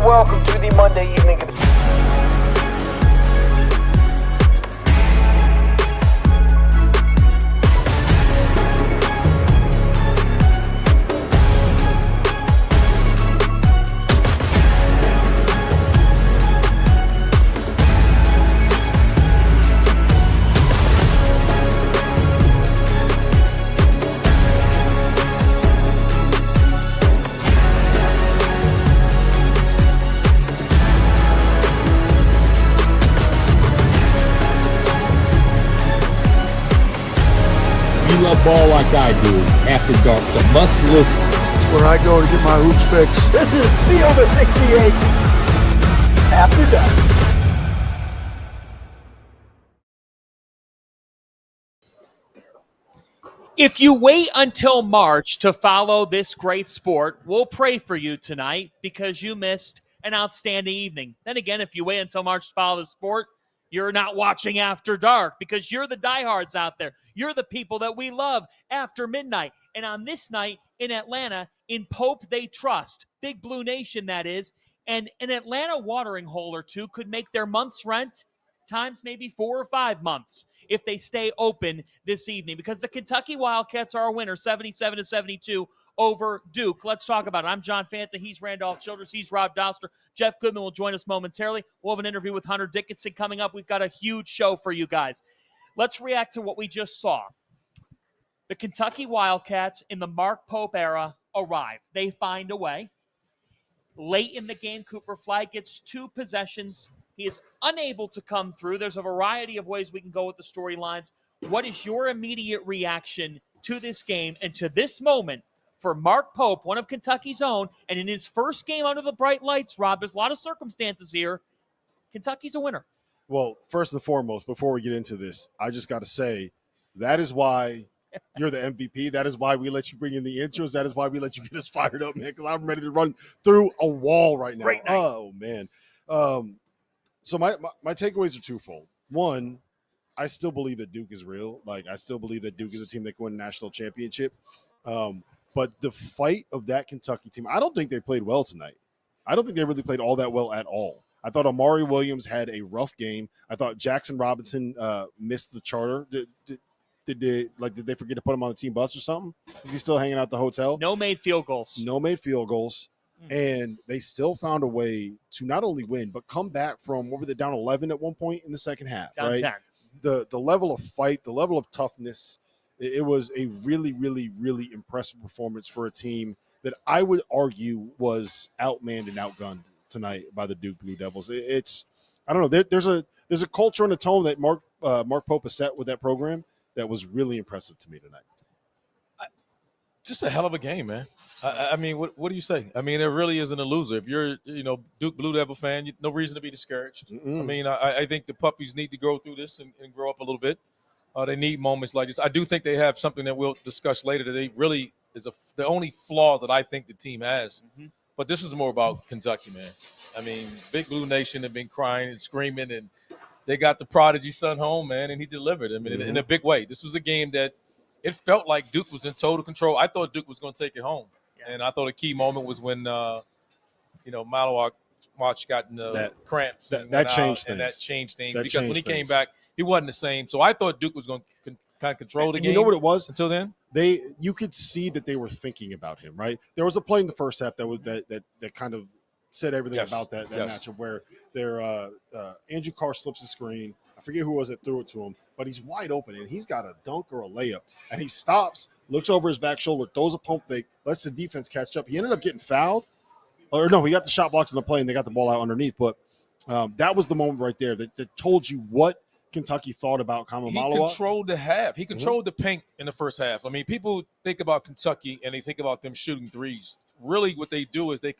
welcome to the Monday evening. Love ball like I do. After Dark, it's a must listen. It's where I go to get my hoops fixed. This is Field of 68 After Dark. If you wait until March to follow this great sport, we'll pray for you tonight because you missed an outstanding evening. Then again, if you wait until March to follow the sport, you're not watching After Dark because you're the diehards out there. You're the people that we love after midnight. And on this night in Atlanta, in Pope they trust. Big Blue Nation, that is. And an Atlanta watering hole or two could make their month's rent times maybe 4 or 5 months if they stay open this evening because the Kentucky Wildcats are a winner, 77-72 over Duke. Let's talk about it. I'm John Fanta. He's Randolph Childress. He's Rob Dauster. Jeff Goodman will join us momentarily. We'll have an interview with Hunter Dickinson coming up. We've got a huge show for you guys. Let's react to what we just saw. The Kentucky Wildcats in the Mark Pope era arrive. They find a way. Late in the game, Cooper Flagg gets 2 possessions. He is unable to come through. There's a variety of ways we can go with the storylines. What is your immediate reaction to this game and to this moment for Mark Pope, one of Kentucky's own, and in his first game under the bright lights, Rob, there's a lot of circumstances here. Kentucky's a winner. Well, first and foremost, before we get into this, I just got to say that is why you're the MVP. That is why we let you bring in the intros. That is why we let you get us fired up, man, because I'm ready to run through a wall right now. Great night. Oh, man. So my takeaways are twofold. One, I still believe that Duke is real. Like, I still believe that Duke is a team that can win a national championship. But the fight of that Kentucky team, I don't think they played well tonight. I don't think they really played all that well at all. I thought Amari Williams had a rough game. I thought Jackson Robinson missed the charter. Did they forget to put him on the team bus or something? Is he still hanging out at the hotel? No made field goals. And they still found a way to not only win, but come back from, what were they, down 11 at one point in the second half, Down right? 10. The level of fight, the level of toughness, it was a really, really, really impressive performance for a team that I would argue was outmanned and outgunned tonight by the Duke Blue Devils. It's I don't know. There's a culture and a tone that Mark Pope has set with that program that was really impressive to me tonight. Just a hell of a game, man. I mean, what do you say? I mean, there really isn't a loser. If you're, Duke Blue Devil fan, no reason to be discouraged. Mm-mm. I mean, I think the puppies need to go through this and grow up a little bit. They need moments like this. I do think they have something that we'll discuss later that they really is the only flaw that I think the team has. Mm-hmm. But this is more about Kentucky, man. I mean, Big Blue Nation have been crying and screaming, and they got the prodigy son home, man, and he delivered. I mean, in a big way. This was a game that it felt like Duke was in total control. I thought Duke was going to take it home. Yeah. And I thought a key moment was when, Malawak got in the cramps. That changed things. And that changed things. That because changed when he came things. back, he wasn't the same. So I thought Duke was going to kind of control the game. You know what it was? Until then? You could see that they were thinking about him, right? There was a play in the first half that kind of said everything about that matchup where Andrew Carr slips the screen. I forget who it was that threw it to him, but he's wide open, and he's got a dunk or a layup. And he stops, looks over his back shoulder, throws a pump fake, lets the defense catch up. He ended up getting fouled. Or no, he got the shot blocked in the play, and they got the ball out underneath. But that was the moment right there that told you what Kentucky thought about Kama Malawa. He controlled the half. He controlled the paint in the first half. I mean, people think about Kentucky, and they think about them shooting threes. Really what they do is they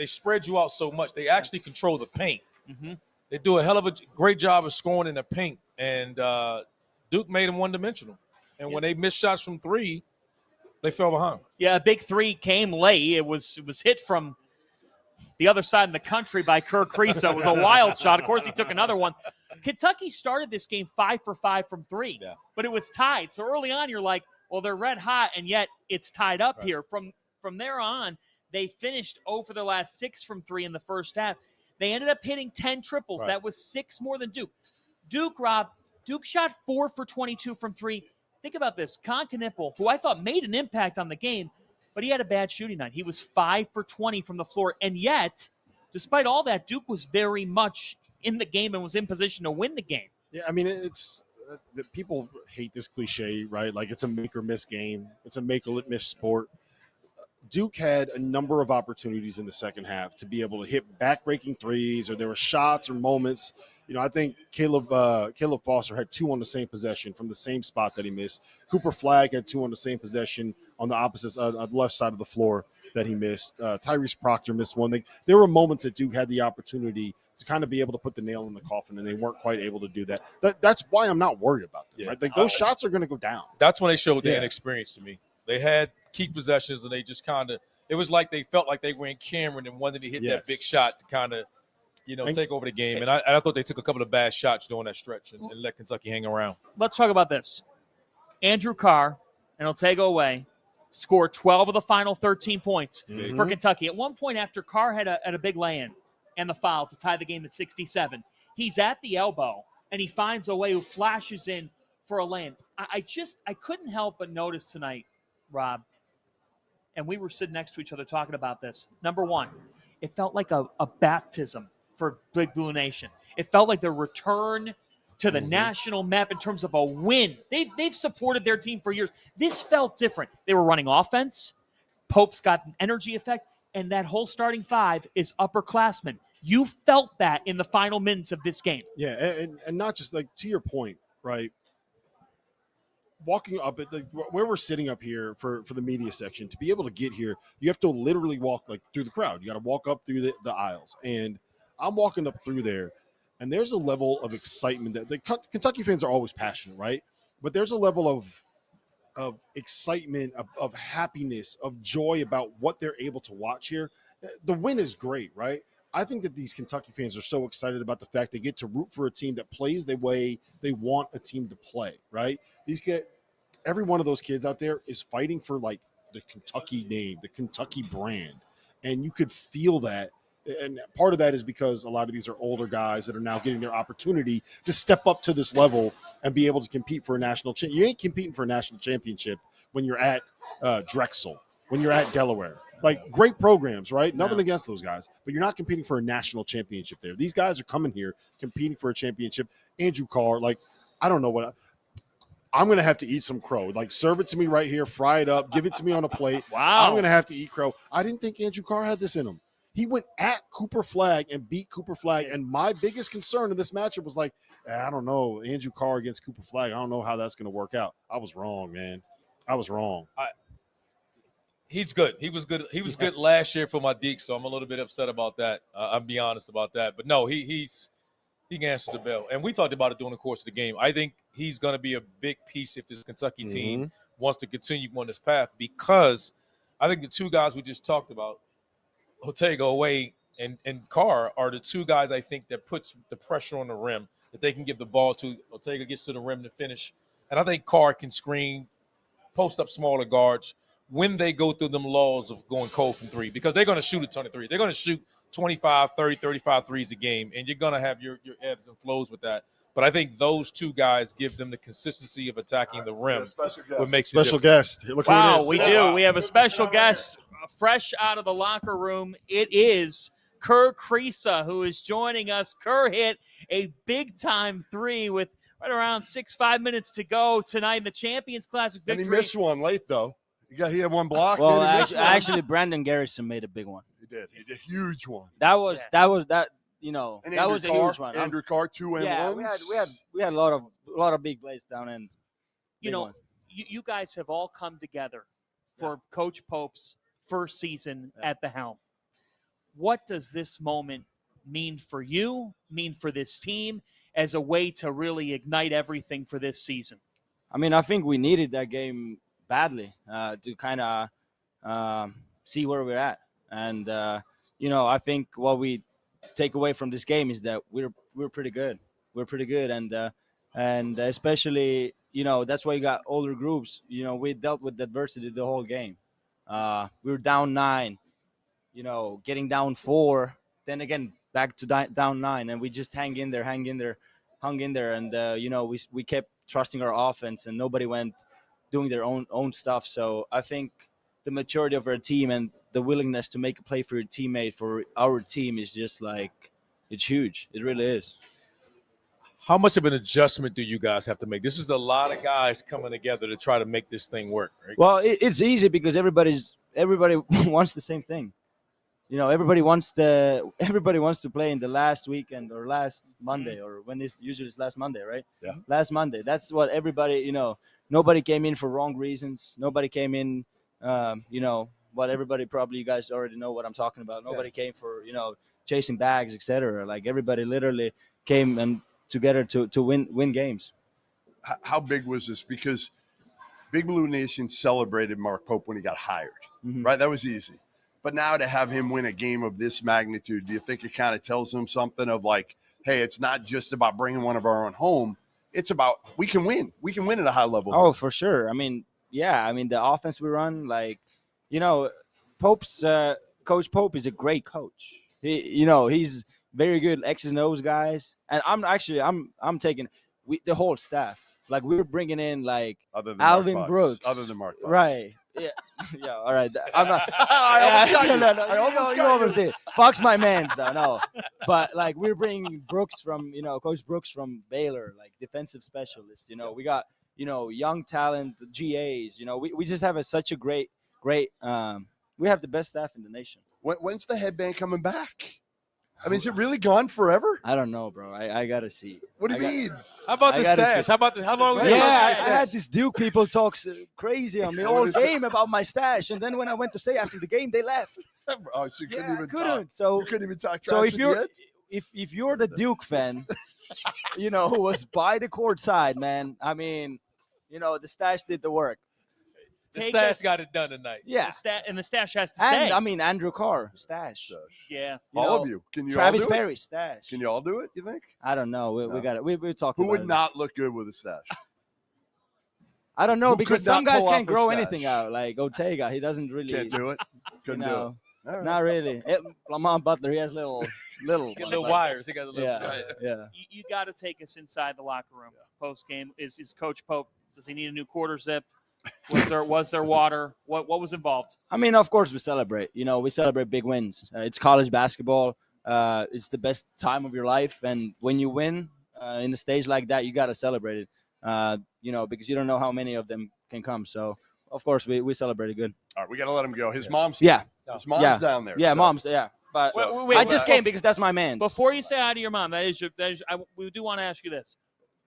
spread you out so much. They actually control the paint. Mm-hmm. They do a hell of a great job of scoring in the paint, and Duke made them one-dimensional. And when they missed shots from three, they fell behind. Yeah, a big three came late. It was hit from the other side of the country by Kerr Kriisa. It was a wild shot. Of course, he took another one. Kentucky started this game 5 for 5 from three, but it was tied. So early on, you're like, well, they're red hot, and yet it's tied up here. From there on, They finished 0 for their last 6 from 3 in the first half. They ended up hitting 10 triples. Right. That was 6 more than Duke. Duke shot 4 for 22 from 3. Think about this. Knippel, who I thought made an impact on the game, but he had a bad shooting night. He was 5 for 20 from the floor. And yet, despite all that, Duke was very much in the game and was in position to win the game. Yeah, I mean, it's people hate this cliche, right? Like it's a make or miss game. It's a make or miss sport. Duke had a number of opportunities in the second half to be able to hit back-breaking threes, or there were shots or moments. You know, I think Caleb Foster had 2 on the same possession from the same spot that he missed. Cooper Flagg had 2 on the same possession on the opposite left side of the floor that he missed. Tyrese Proctor missed one. There were moments that Duke had the opportunity to kind of be able to put the nail in the coffin, and they weren't quite able to do that. That's why I'm not worried about them. Right? Like those shots are going to go down. That's when they showed their inexperience to me. They had key possessions, and they just kind of – it was like they felt like they were in Cameron and wanted to hit that big shot to kind of, take over the game. And I thought they took a couple of bad shots during that stretch and let Kentucky hang around. Let's talk about this. Andrew Carr and Otego scored 12 of the final 13 points for Kentucky. At one point after Carr had a big lay-in and the foul to tie the game at 67, he's at the elbow, and he finds Owe who flashes in for a lay-in. I couldn't help but notice tonight, Rob, and we were sitting next to each other talking about this. Number one, it felt like a baptism for Big Blue Nation. It felt like the return to the national map in terms of a win. They've supported their team for years. This felt different. They were running offense. Pope's got an energy effect, and that whole starting 5 is upperclassmen. You felt that in the final minutes of this game. Yeah, and not just like to your point, right? Walking up at where we're sitting up here for the media section, to be able to get here, you have to literally walk like through the crowd. You got to walk up through the aisles, and I'm walking up through there, and there's a level of excitement that the Kentucky fans are always passionate, right? But there's a level of excitement, of happiness, of joy about what they're able to watch here. The win is great, right? I think that these Kentucky fans are so excited about the fact they get to root for a team that plays the way they want a team to play, right? Every one of those kids out there is fighting for like the Kentucky name, the Kentucky brand. And you could feel that. And part of that is because a lot of these are older guys that are now getting their opportunity to step up to this level and be able to compete for a national championship. You ain't competing for a national championship when you're at Drexel, when you're at Delaware. Like, great programs, right? Nothing against those guys, but you're not competing for a national championship there. These guys are coming here competing for a championship. Andrew Carr, like, I don't know what I'm going to have to eat some crow. Like, serve it to me right here, fry it up, give it to me on a plate. Wow. I'm going to have to eat crow. I didn't think Andrew Carr had this in him. He went at Cooper Flagg and beat Cooper Flagg. And my biggest concern in this matchup was like, I don't know, Andrew Carr against Cooper Flagg. I don't know how that's going to work out. I was wrong, man. I was wrong. He's good. He was good. He was good last year for my Deke, so I'm a little bit upset about that. I'll be honest about that. But no, he can answer the bell. And we talked about it during the course of the game. I think he's going to be a big piece if this Kentucky team wants to continue on this path, because I think the two guys we just talked about, Otego and Carr, are the two guys I think that puts the pressure on the rim, that they can give the ball to. Otego gets to the rim to finish. And I think Carr can screen, post up smaller guards when they go through them laws of going cold from three, because they're going to shoot a ton of threes. They're going to shoot 25, 30, 35 threes a game, and you're going to have your ebbs and flows with that. But I think those two guys give them the consistency of attacking the rim. What makes special guest. Look wow, who it is. We do. We have a special guest fresh out of the locker room. It is Kerr Kriisa, who is joining us. Kerr hit a big-time 3 with right around 5 minutes to go tonight in the Champions Classic victory. And he missed one late, though. He had one block. Well, actually, Brandon Garrison made a big one. He did. He did a huge one. That was you know, And that was a huge one. Andrew Carr, 2 and yeah, 1s. we had a lot of big plays down in. You know, you guys have all come together for Coach Pope's first season at the helm. What does this moment mean for you, mean for this team, as a way to really ignite everything for this season? I mean, I think we needed that game badly to kind of see where we're at. And, you know, I think what we take away from this game is that we're pretty good. We're pretty good. And especially, you know, that's why you got older groups. You know, we dealt with adversity the whole game. We were down 9. getting down 4, then again back to down 9, and we just hung in there, and we kept trusting our offense, and nobody went doing their own stuff. So I think the maturity of our team and the willingness to make a play for your teammate, for our team, is just like, it's huge. It really is. How much of an adjustment do you guys have to make? This is a lot of guys coming together to try to make this thing work, right? Well, it's easy because everybody wants the same thing. Everybody wants to play in the last weekend or last Monday, or when it's usually it's last Monday, right? Yeah. Last Monday. That's what everybody, nobody came in for wrong reasons. Nobody came in, what everybody, probably you guys already know what I'm talking about. Nobody came for, chasing bags, etc. Like, everybody literally came and together to win games. How big was this? Because Big Blue Nation celebrated Mark Pope when he got hired, right? That was easy. But now to have him win a game of this magnitude, do you think it kind of tells him something of like, hey, it's not just about bringing one of our own home. It's about we can win. We can win at a high level. Oh, for sure. I mean, the offense we run, like, Pope's Coach Pope is a great coach. He's very good X's and O's guys. And I'm taking the whole staff. Like, we're bringing in, like, Alvin Brooks. Other than Mark Fox. Right. Yeah. Yeah. All right. I'm not. I almost got you almost did. Fox my man's though. No. But, like, we're bringing Brooks from, Coach Brooks from Baylor, like, defensive specialist. We got, young talent, GAs. We just have such a great. We have the best staff in the nation. When's the headband coming back? I mean, is it really gone forever? I don't know, bro. I gotta see. What do you mean? How about the stash? How long? I had these Duke people talk Duke on me all game about my stash, and then when I went to say after the game, they left. Oh, so you couldn't even talk. So you couldn't even talk. So if you're the Duke fan, who was by the court side, man. I mean, the stash did the work. The stash got it done tonight. Yeah, the stash has to stay. And I mean, Andrew Carr, stash. Yeah, all of you. Can you Travis all do Perry, it? stash. Can you all do it? You think? I don't know. We got it. We're talking. Who would not look good with a stash? I don't know, because some guys can't grow stash? anything out. Like Ortega, he doesn't really. Can't do it. Couldn't do it. Right. Not really. Lamont Butler, he has little wires. He got a little. Yeah. You got to take us inside the locker room post game. Is Coach Pope? Does he need a new quarter zip? Was there water? What was involved? I mean, of course we celebrate. We celebrate big wins. It's college basketball. It's the best time of your life, and when you win in a stage like that, you got to celebrate it. Because you don't know how many of them can come. So of course we celebrate it good. All right, we got to let him go. His mom's down there. Yeah, so. mom's But I just came because that's my man. Before you say hi to your mom, we do want to ask you this.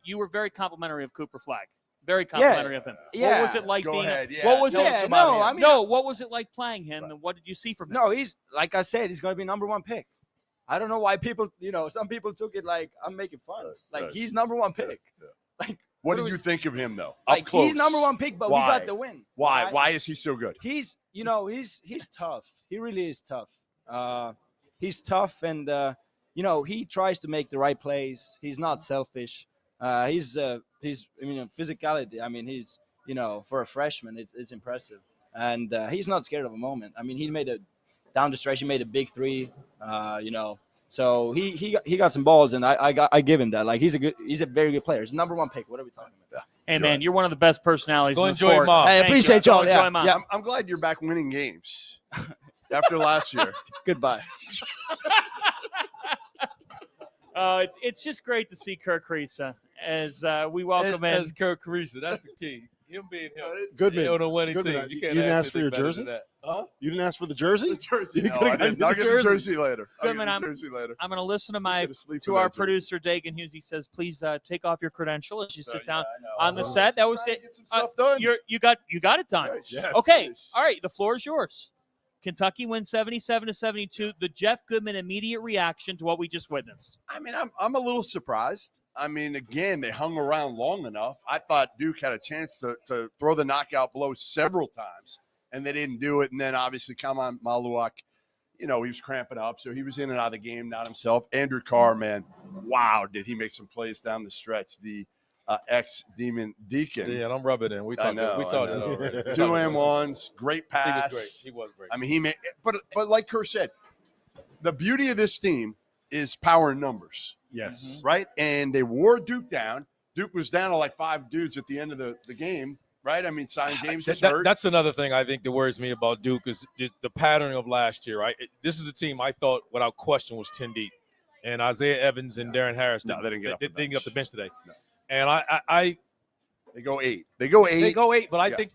You were very complimentary of Cooper Flagg. Very complimentary of him. Yeah. What was it like Go being? ahead. Yeah. What was it? What was it like playing him, and what did you see from him? No, he's, like I said, he's going to be #1 pick. I don't know why people, some people took it like I'm making fun. He's #1 pick. Like, what did you think of him though? Like, Up close. he's #1 pick, but Why? we got the win. Why? Why is he so good? He's tough. He really is tough. He's tough, and he tries to make the right plays. He's not selfish. Physicality. I mean, he's, for a freshman, it's impressive, and he's not scared of a moment. I mean, he made down the stretch. He made a big 3. So he got some balls, and I give him that. Like, he's a very good player. He's #1 pick. What are we talking about? Hey man, you're one of the best personalities in the enjoy sport. Mom. I appreciate y'all. Enjoy Mom. Yeah. I'm glad you're back winning games after last year. Goodbye. It's just great to see Kerr Kriisa as we welcome in. As Kerr Kriisa, that's the key. Him being him. Goodman. On a winning Goodman. team. You can't didn't ask ask for your anything better jersey? than that. Huh? You didn't ask for the jersey? The jersey. You No, could've I gotten didn't. I'll the get the jersey later. Goodman, I'll get the jersey later. I'm going to listen to our our producer Dagan Hughes. He says, "Please take off your credential as you sit down on the set." That was it. Get some stuff done. You got it done. Yes. Okay. All right. The floor is yours. Kentucky wins 77-72. The Jeff Goodman immediate reaction to what we just witnessed. I mean, I'm a little surprised. I mean, again, they hung around long enough. I thought Duke had a chance to throw the knockout blow several times, and they didn't do it. And then, obviously, Kaman Maluak, he was cramping up, so he was in and out of the game, not himself. Andrew Carr, man, wow, did he make some plays down the stretch. The ex-Demon Deacon. Yeah, don't rub it in. We saw that already. 2 and 1s, great pass. He was great. I mean, he made, but like Kerr said, the beauty of this team is power in numbers. Yes. Right? And they wore Duke down. Duke was down to like 5 dudes at the end of the game, right? I mean, Zion James was hurt. That's another thing I think that worries me about Duke is just the pattern of last year, right? This is a team I thought without question was 10 deep. And Isaiah Evans and Darren Harris, No, they didn't get off the bench. today. No. And I They go 8. They go 8, but I think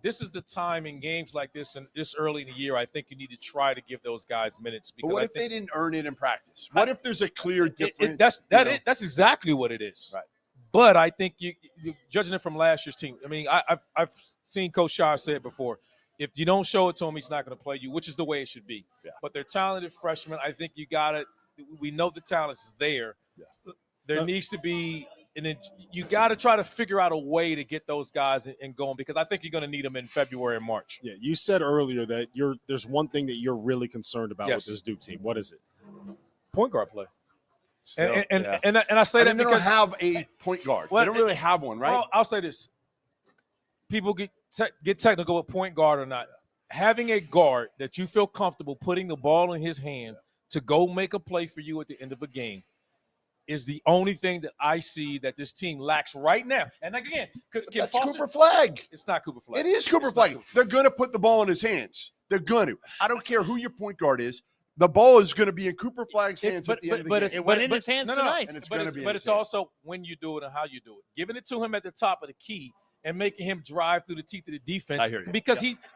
this is the time in games like this and this early in the year, I think you need to try to give those guys minutes. Because But what if they didn't earn it in practice? What if there's a clear difference? That's exactly what it is. Right. But I think you judging it from last year's team. I mean, I've seen Coach Shire say it before. If you don't show it to him, he's not going to play you, which is the way it should be. Yeah. But they're talented freshmen. I think you got to. We know the talent is there. Yeah. There needs to be, and then you got to try to figure out a way to get those guys and going because I think you're going to need them in February and March. Yeah, you said earlier that there's one thing that you're really concerned about with this Duke team. What is it? Point guard play. Still, And I say that they because don't have a point guard. Well, they don't really have one, right? Well, I'll say this. People get technical with point guard or not. Having a guard that you feel comfortable putting the ball in his hand to go make a play for you at the end of a game is the only thing that I see that this team lacks right now. And again, That's Cooper Flagg. It's not Cooper Flagg. It is Cooper Flagg. They're going to put the ball in his hands. They're going to. I don't care who your point guard is. The ball is going to be in Cooper Flagg's hands at the end of the game. It went in his hands tonight. And it's but it's also when you do it and how you do it. Giving it to him at the top of the key and making him drive through the teeth of the defense. I hear you.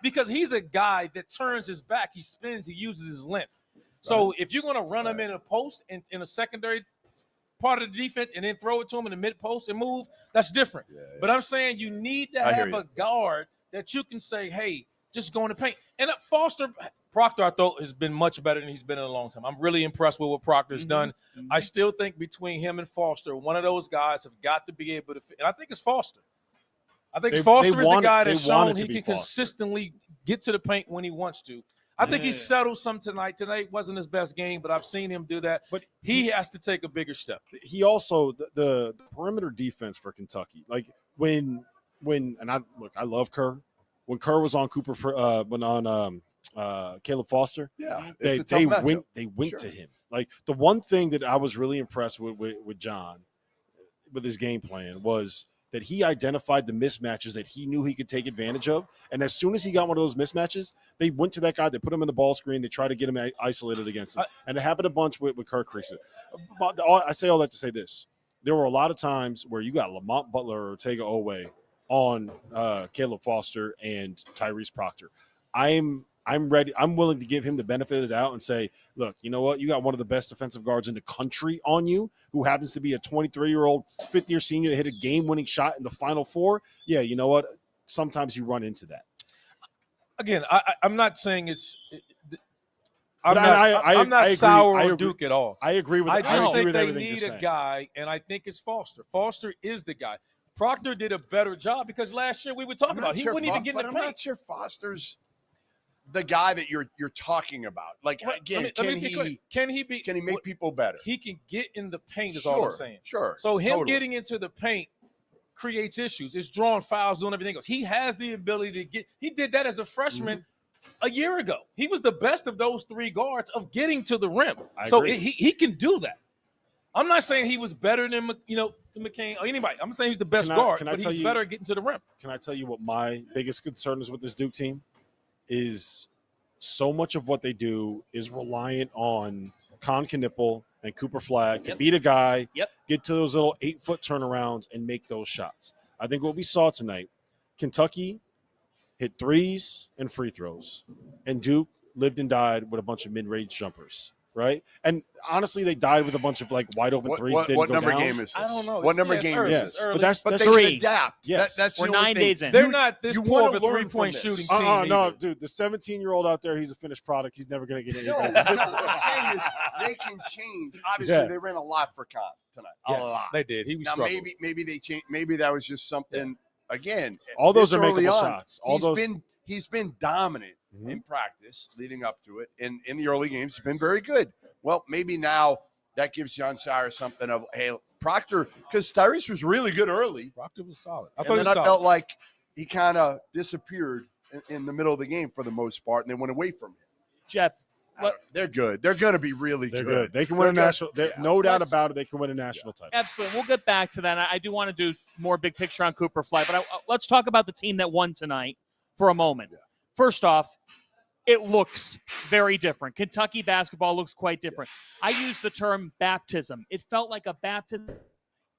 Because he's a guy that turns his back, he spins, he uses his length. So if you're going to run him in a post in a secondary part of the defense and then throw it to him in the mid post and move, that's different. Yeah. But I'm saying you need to have a guard that you can say, hey, just go in the paint. And Proctor, I thought, has been much better than he's been in a long time. I'm really impressed with what Proctor's done. I still think between him and Foster, one of those guys have got to be able to fit. And I think it's Foster. I think Foster is the guy that's shown he can consistently get to the paint when he wants to. I think he settled some tonight. Tonight wasn't his best game, but I've seen him do that. But he has to take a bigger step. He also the perimeter defense for Kentucky. Like when I love Kerr. When Kerr was on Caleb Foster, they went to him. Like the one thing that I was really impressed with John with his game plan was that he identified the mismatches that he knew he could take advantage of. And as soon as he got one of those mismatches, they went to that guy, they put him in the ball screen, they tried to get him isolated against him. And it happened a bunch with Kerr Kriisa. I say all that to say this. There were a lot of times where you got Lamont Butler or Ortega Oweh on Caleb Foster and Tyrese Proctor. I'm ready. I'm willing to give him the benefit of the doubt and say, look, you know what? You got one of the best defensive guards in the country on you who happens to be a 23-year-old fifth-year senior that hit a game-winning shot in the Final Four. Yeah, you know what? Sometimes you run into that. Again, I'm not saying it's I'm not sour on Duke at all. I agree with I just think they need a guy, and I think it's Foster. Foster is the guy. Proctor did a better job because last year we were talking about he wouldn't even get in the paint. I'm not sure Foster's the guy that you're talking about. Like again, can he make people better? He can get in the paint is all I'm saying. Sure. So him getting into the paint creates issues. It's drawing fouls, doing everything else. He has the ability to get. He did that as a freshman a year ago. He was the best of those three guards of getting to the rim. He can do that. I'm not saying he was better than to McCain or anybody. I'm saying he's the best guard, but he's better at getting to the rim. Can I tell you what my biggest concern is with this Duke team? Is so much of what they do is reliant on Con Knipple and Cooper Flagg to beat a guy, get to those little 8-foot turnarounds, and make those shots. I think what we saw tonight, Kentucky hit threes and free throws, and Duke lived and died with a bunch of mid-range jumpers, right? And honestly, they died with a bunch of wide open threes. What number game is this? I don't know. What number game is this? But that's they three. can adapt. Yes. That's We're 9 days in. They're not this you poor of a wanna learn 3-point from this. shooting team. No, dude, the 17-year-old out there, he's a finished product. He's never going to get anything. What I'm saying is they can change. Obviously, they ran a lot for Con tonight. A lot. They did. He was now struggling. maybe they changed. Maybe that was just something. Again, all those are early makeable on, shots. He's been dominant in practice leading up to it, and in the early games, he's been very good. Well, maybe now that gives John Shire something of, hey, Proctor, because Tyrese was really good early. Proctor was solid. I felt like he kind of disappeared in the middle of the game for the most part, and they went away from him. Jeff, they're good. They're going to be really good. They can win a national. No doubt about it. They can win a national title. Absolutely. We'll get back to that. I do want to do more big picture on Cooper Flagg, but let's talk about the team that won tonight for a moment. Yeah. First off, it looks very different. Kentucky basketball looks quite different. I use the term baptism. It felt like a baptism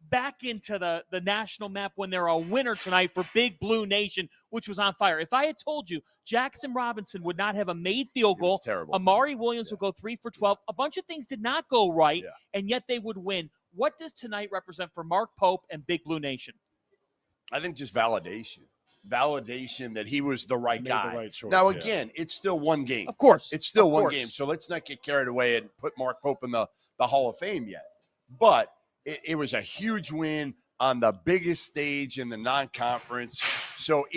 back into the national map when they're a winner tonight for Big Blue Nation, which was on fire. If I had told you Jackson Robinson would not have a made field goal, Amari Williams would go 3 for 12, a bunch of things did not go right, and yet they would win. What does tonight represent for Mark Pope and Big Blue Nation? I think just validation that he was the right guy. The right choice, now, again, it's still one game. Of course. It's still one game, so let's not get carried away and put Mark Pope in the Hall of Fame yet. But it was a huge win on the biggest stage in the non-conference. So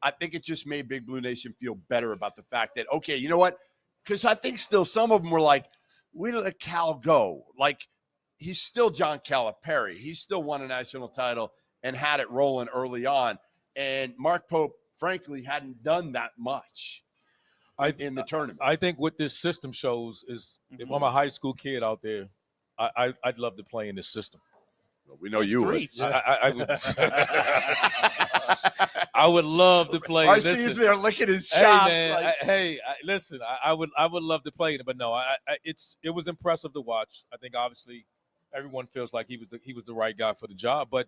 I think it just made Big Blue Nation feel better about the fact that, okay, you know what? Because I think still some of them were like, we let Cal go. Like, he's still John Calipari. He still won a national title and had it rolling early on. And Mark Pope, frankly, hadn't done that much in the tournament. I think what this system shows is if I'm a high school kid out there, I'd love to play in this system. Well, we know you would. I would. I would love to play. I see he's there licking his chops. Hey, man, listen. I would love to play it, but no, it was impressive to watch. I think obviously everyone feels like he was the right guy for the job, but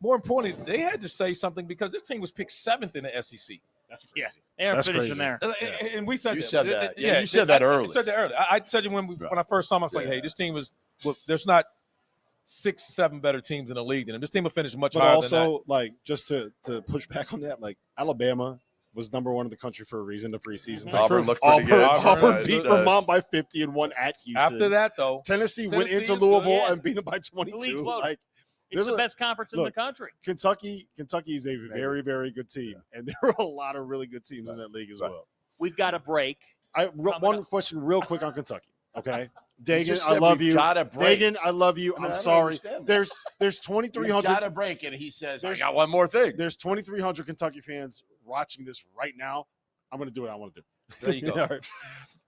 more importantly, they had to say something because this team was picked 7th in the SEC. That's crazy. Yeah, they are finishing there. And we said you that. Said that. Yeah, you said that early. I said that early. I said it when I first saw him. I was like, hey, this team was. Well, there's not 6-7 better teams in the league than him. This team will finish much higher than that. But also, like, just to push back on that, like, Alabama was number 1 in the country for a reason. The preseason, Auburn looked pretty good. Auburn beat Vermont by 50 and won at Houston. After that, though, Tennessee went into Louisville and beat them by 22. Like, it's the best conference in the country. Kentucky is a very, very good team, and there are a lot of really good teams in that league as well. We've got a break. One question real quick on Kentucky, okay? Dagan, I love you. Dagan, I love you. I'm sorry. There's 2,300. Got a break, and he says, I got one more thing. There's 2,300 Kentucky fans watching this right now. I'm going to do what I want to do. There you go. Right.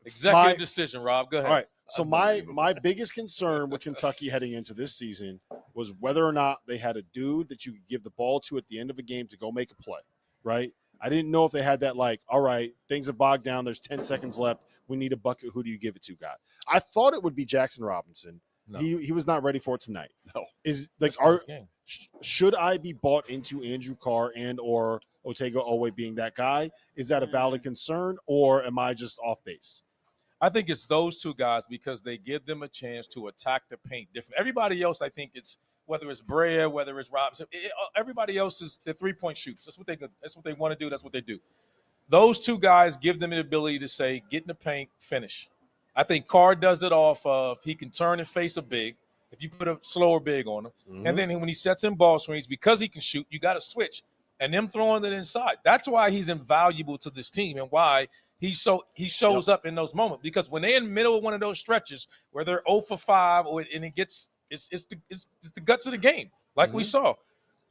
Executive decision, Rob. Go ahead. All right. So my biggest concern with Kentucky heading into this season was whether or not they had a dude that you could give the ball to at the end of a game to go make a play, right? I didn't know if they had that, like, all right, things are bogged down. There's 10 seconds left. We need a bucket. Who do you give it to, guy? I thought it would be Jackson Robinson. No. He was not ready for it tonight. No. Should I be bought into Andrew Carr and or Otego Owe being that guy? Is that a valid concern, or am I just off base? I think it's those two guys because they give them a chance to attack the paint different. Everybody else, I think it's whether it's Brea, whether it's Robinson, everybody else is the 3-point shooters. That's what they want to do. That's what they do. Those two guys give them the ability to say, get in the paint, finish. I think Carr does it off of he can turn and face a big if you put a slower big on him. Mm-hmm. And then when he sets in ball screens, because he can shoot, you got to switch. And them throwing it inside. That's why he's invaluable to this team and why he shows up in those moments. Because when they're in the middle of one of those stretches where they're 0 for 5 and it gets it's the guts of the game. Like we saw.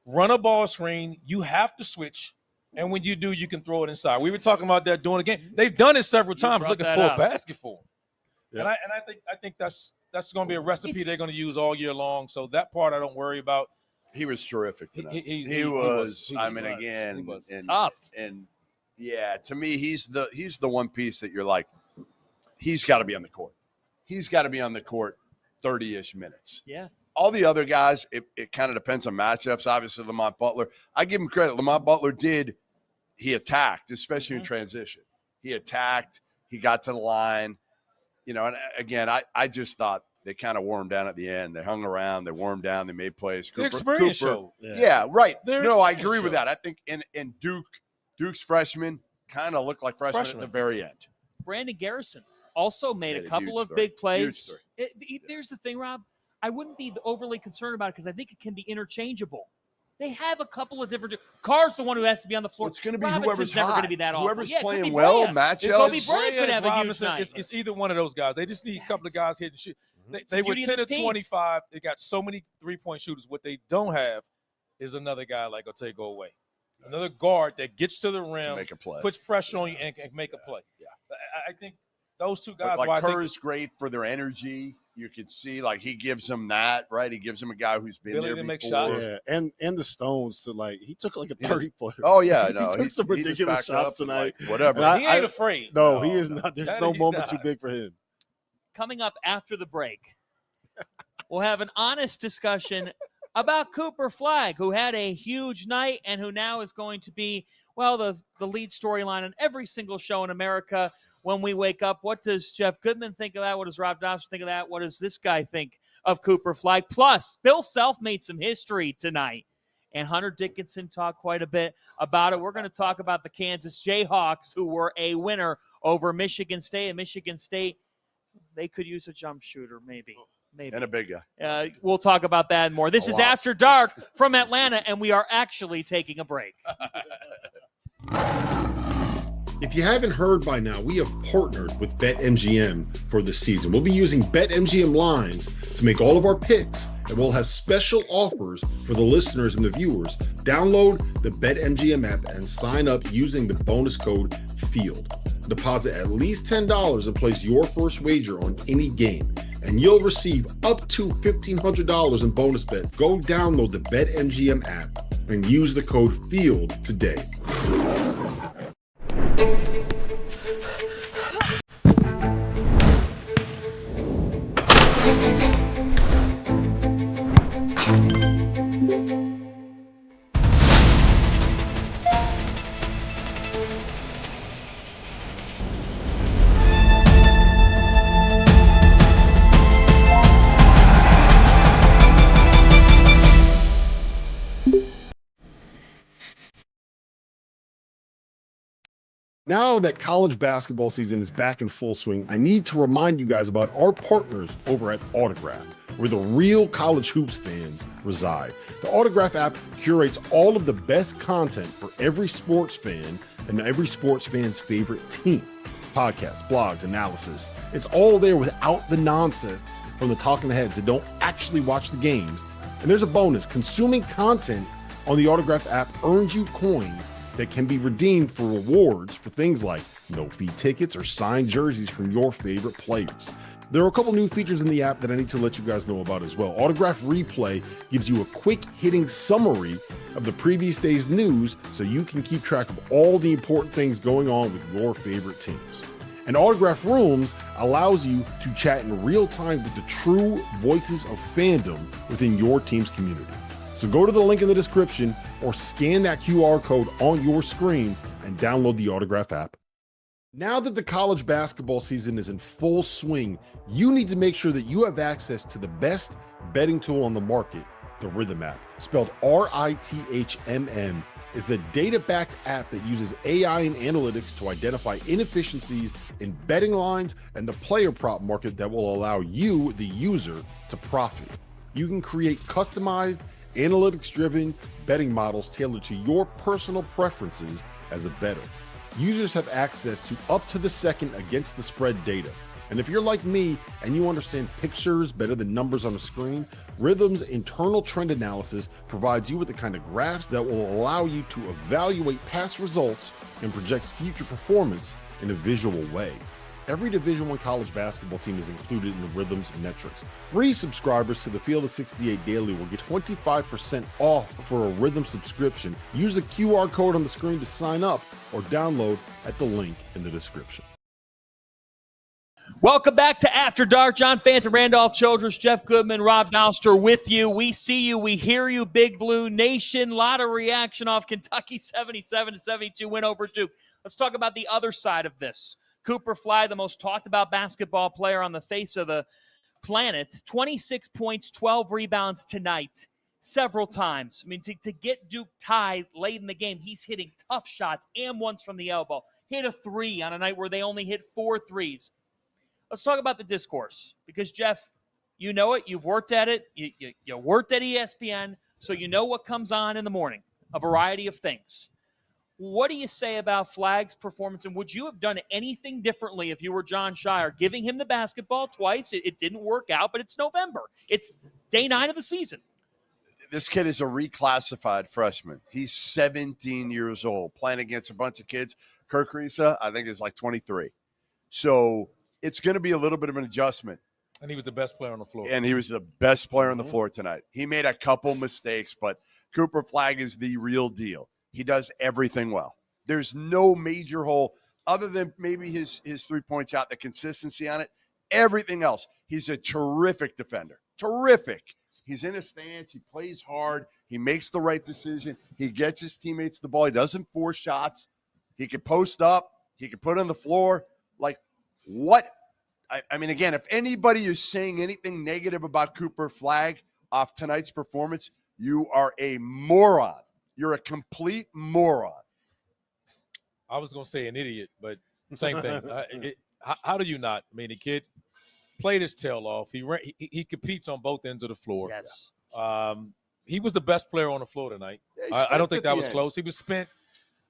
Run a ball screen, you have to switch. And when you do, you can throw it inside. We were talking about that during the game. They've done it several times looking for a basket for him. Yeah. And I think that's going to be a recipe they're going to use all year long. So that part I don't worry about. He was terrific tonight. He was tough. And yeah, to me, he's the one piece that you're like, he's got to be on the court. He's got to be on the court 30-ish minutes. Yeah. All the other guys, it kind of depends on matchups. Obviously, Lamont Butler. I give him credit. Lamont Butler he attacked, especially in transition. He attacked. He got to the line. You know, and again, I just thought they kind of wore him down at the end. They hung around. They wore him down. They made plays. The experience show. Yeah, right. I agree with that. I think in Duke's freshmen kind of looked like freshmen at the very end. Brandon Garrison also made a couple of big plays. There's the thing, Rob. I wouldn't be overly concerned about it because I think it can be interchangeable. They have a couple of different. Carr's the one who has to be on the floor. Well, it's going to be Robinson's whoever's never hot. going to be that awful. Whoever's Yeah, it could playing be well, Bryant. matchups. Kobe Bryant could have a huge Robinson, night. it's either one of those guys. They just need a couple of guys hitting shoot. They were beauty of 10 this to team. 25. They got so many three-point shooters. What they don't have is another guy like Otego Away. Another guard that gets to the rim, make a play, puts pressure on you, and make a play. Yeah. I think those two guys. But like why Kerr is great for their energy. You can see like he gives them that, right? He gives them a guy who's been Ability there to before. make shots. Yeah, and the Stones to he took like a 30-footer. Oh yeah, no, he took some just ridiculous backed shots up and, tonight. like, whatever. And he ain't afraid. No, he is not. There's That no he's moment not. too big for him. Coming up after the break, we'll have an honest discussion about Cooper Flagg, who had a huge night and who now is going to be, well, the lead storyline on every single show in America when we wake up. What does Jeff Goodman think of that? What does Rob Dauster think of that? What does this guy think of Cooper Flagg? Plus, Bill Self made some history tonight, and Hunter Dickinson talked quite a bit about it. We're going to talk about the Kansas Jayhawks, who were a winner over Michigan State. And Michigan State, they could use a jump shooter, maybe. And a big guy. We'll talk about that and more. This is After Dark from Atlanta, and we are actually taking a break. If you haven't heard by now, we have partnered with BetMGM for the season. We'll be using BetMGM lines to make all of our picks, and we'll have special offers for the listeners and the viewers. Download the BetMGM app and sign up using the bonus code FIELD. Deposit at least $10 and place your first wager on any game, and you'll receive up to $1,500 in bonus bets. Go download the BetMGM app and use the code FIELD today. Now that college basketball season is back in full swing, I need to remind you guys about our partners over at Autograph, where the real college hoops fans reside. The Autograph app curates all of the best content for every sports fan and every sports fan's favorite team. Podcasts, blogs, analysis. It's all there without the nonsense from the talking heads that don't actually watch the games. And there's a bonus. Consuming content on the Autograph app earns you coins that can be redeemed for rewards for things like no-fee tickets or signed jerseys from your favorite players. There are a couple new features in the app that I need to let you guys know about as well. Autograph Replay gives you a quick-hitting summary of the previous day's news so you can keep track of all the important things going on with your favorite teams. And Autograph Rooms allows you to chat in real time with the true voices of fandom within your team's community. So go to the link in the description or scan that QR code on your screen and download the Autograph app. Now that the college basketball season is in full swing, you need to make sure that you have access to the best betting tool on the market, the Rhythm app. Spelled RITHMN, is a data-backed app that uses AI and analytics to identify inefficiencies in betting lines and the player prop market that will allow you, the user, to profit. You can create customized, analytics-driven betting models tailored to your personal preferences as a bettor. Users have access to up-to-the-second against-the-spread data. And if you're like me and you understand pictures better than numbers on a screen, Rhythm's internal trend analysis provides you with the kind of graphs that will allow you to evaluate past results and project future performance in a visual way. Every Division I college basketball team is included in the Rhythm's metrics. Free subscribers to the Field of 68 Daily will get 25% off for a Rhythm subscription. Use the QR code on the screen to sign up or download at the link in the description. Welcome back to After Dark. John Fanta, Randolph, Childress, Jeff Goodman, Rob Dauster with you. We see you. We hear you, Big Blue Nation. Lot of reaction off Kentucky 77-72 win over Duke. Let's talk about the other side of this. Cooper Flagg, the most talked about basketball player on the face of the planet. 26 points, 12 rebounds tonight, several times. I mean, to get Duke tied late in the game, he's hitting tough shots and ones from the elbow. Hit a three on a night where they only hit 4 threes. Let's talk about the discourse because, Jeff, you know it. You've worked at it. You worked at ESPN. So you know what comes on in the morning, a variety of things. What do you say about Flagg's performance, and would you have done anything differently if you were John Shire, giving him the basketball twice? It didn't work out, but it's November. It's day 9 of the season. This kid is a reclassified freshman. He's 17 years old, playing against a bunch of kids. Kerr Kriisa, I think, is like 23. So it's going to be a little bit of an adjustment. And he was the best player on the floor. And he was the best player on the floor tonight. He made a couple mistakes, but Cooper Flagg is the real deal. He does everything well. There's no major hole other than maybe his 3-point shot, the consistency on it. Everything else, he's a terrific defender. Terrific. He's in a stance. He plays hard. He makes the right decision. He gets his teammates the ball. He doesn't force shots. He can post up. He can put it on the floor. Like, what? I mean, again, if anybody is saying anything negative about Cooper Flagg off tonight's performance, you are a moron. You're a complete moron. I was going to say an idiot, but same thing. How do you not? I mean, the kid played his tail off. He competes on both ends of the floor. Yes. He was the best player on the floor tonight. Yeah, I don't think that was close. He was spent.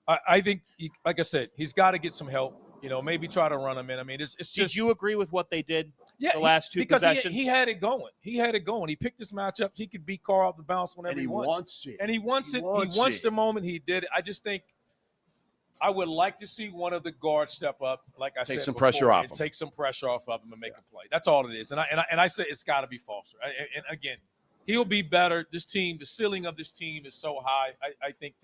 I think, like I said, he's got to get some help. Maybe try to run him in. I mean, it's just. Did you agree with what they did? Yeah, the last two because possessions. He had it going. He picked this matchup. He could beat Carr off the bounce whenever he wants. Wants it. And he wants it. He wants the moment he did it. I just think I would like to see one of the guards step up, like I said, take some pressure off him. Take some pressure off of him and make a play. That's all it is. And I say it's got to be Foster. And again, he'll be better. This team, the ceiling of this team is so high. I think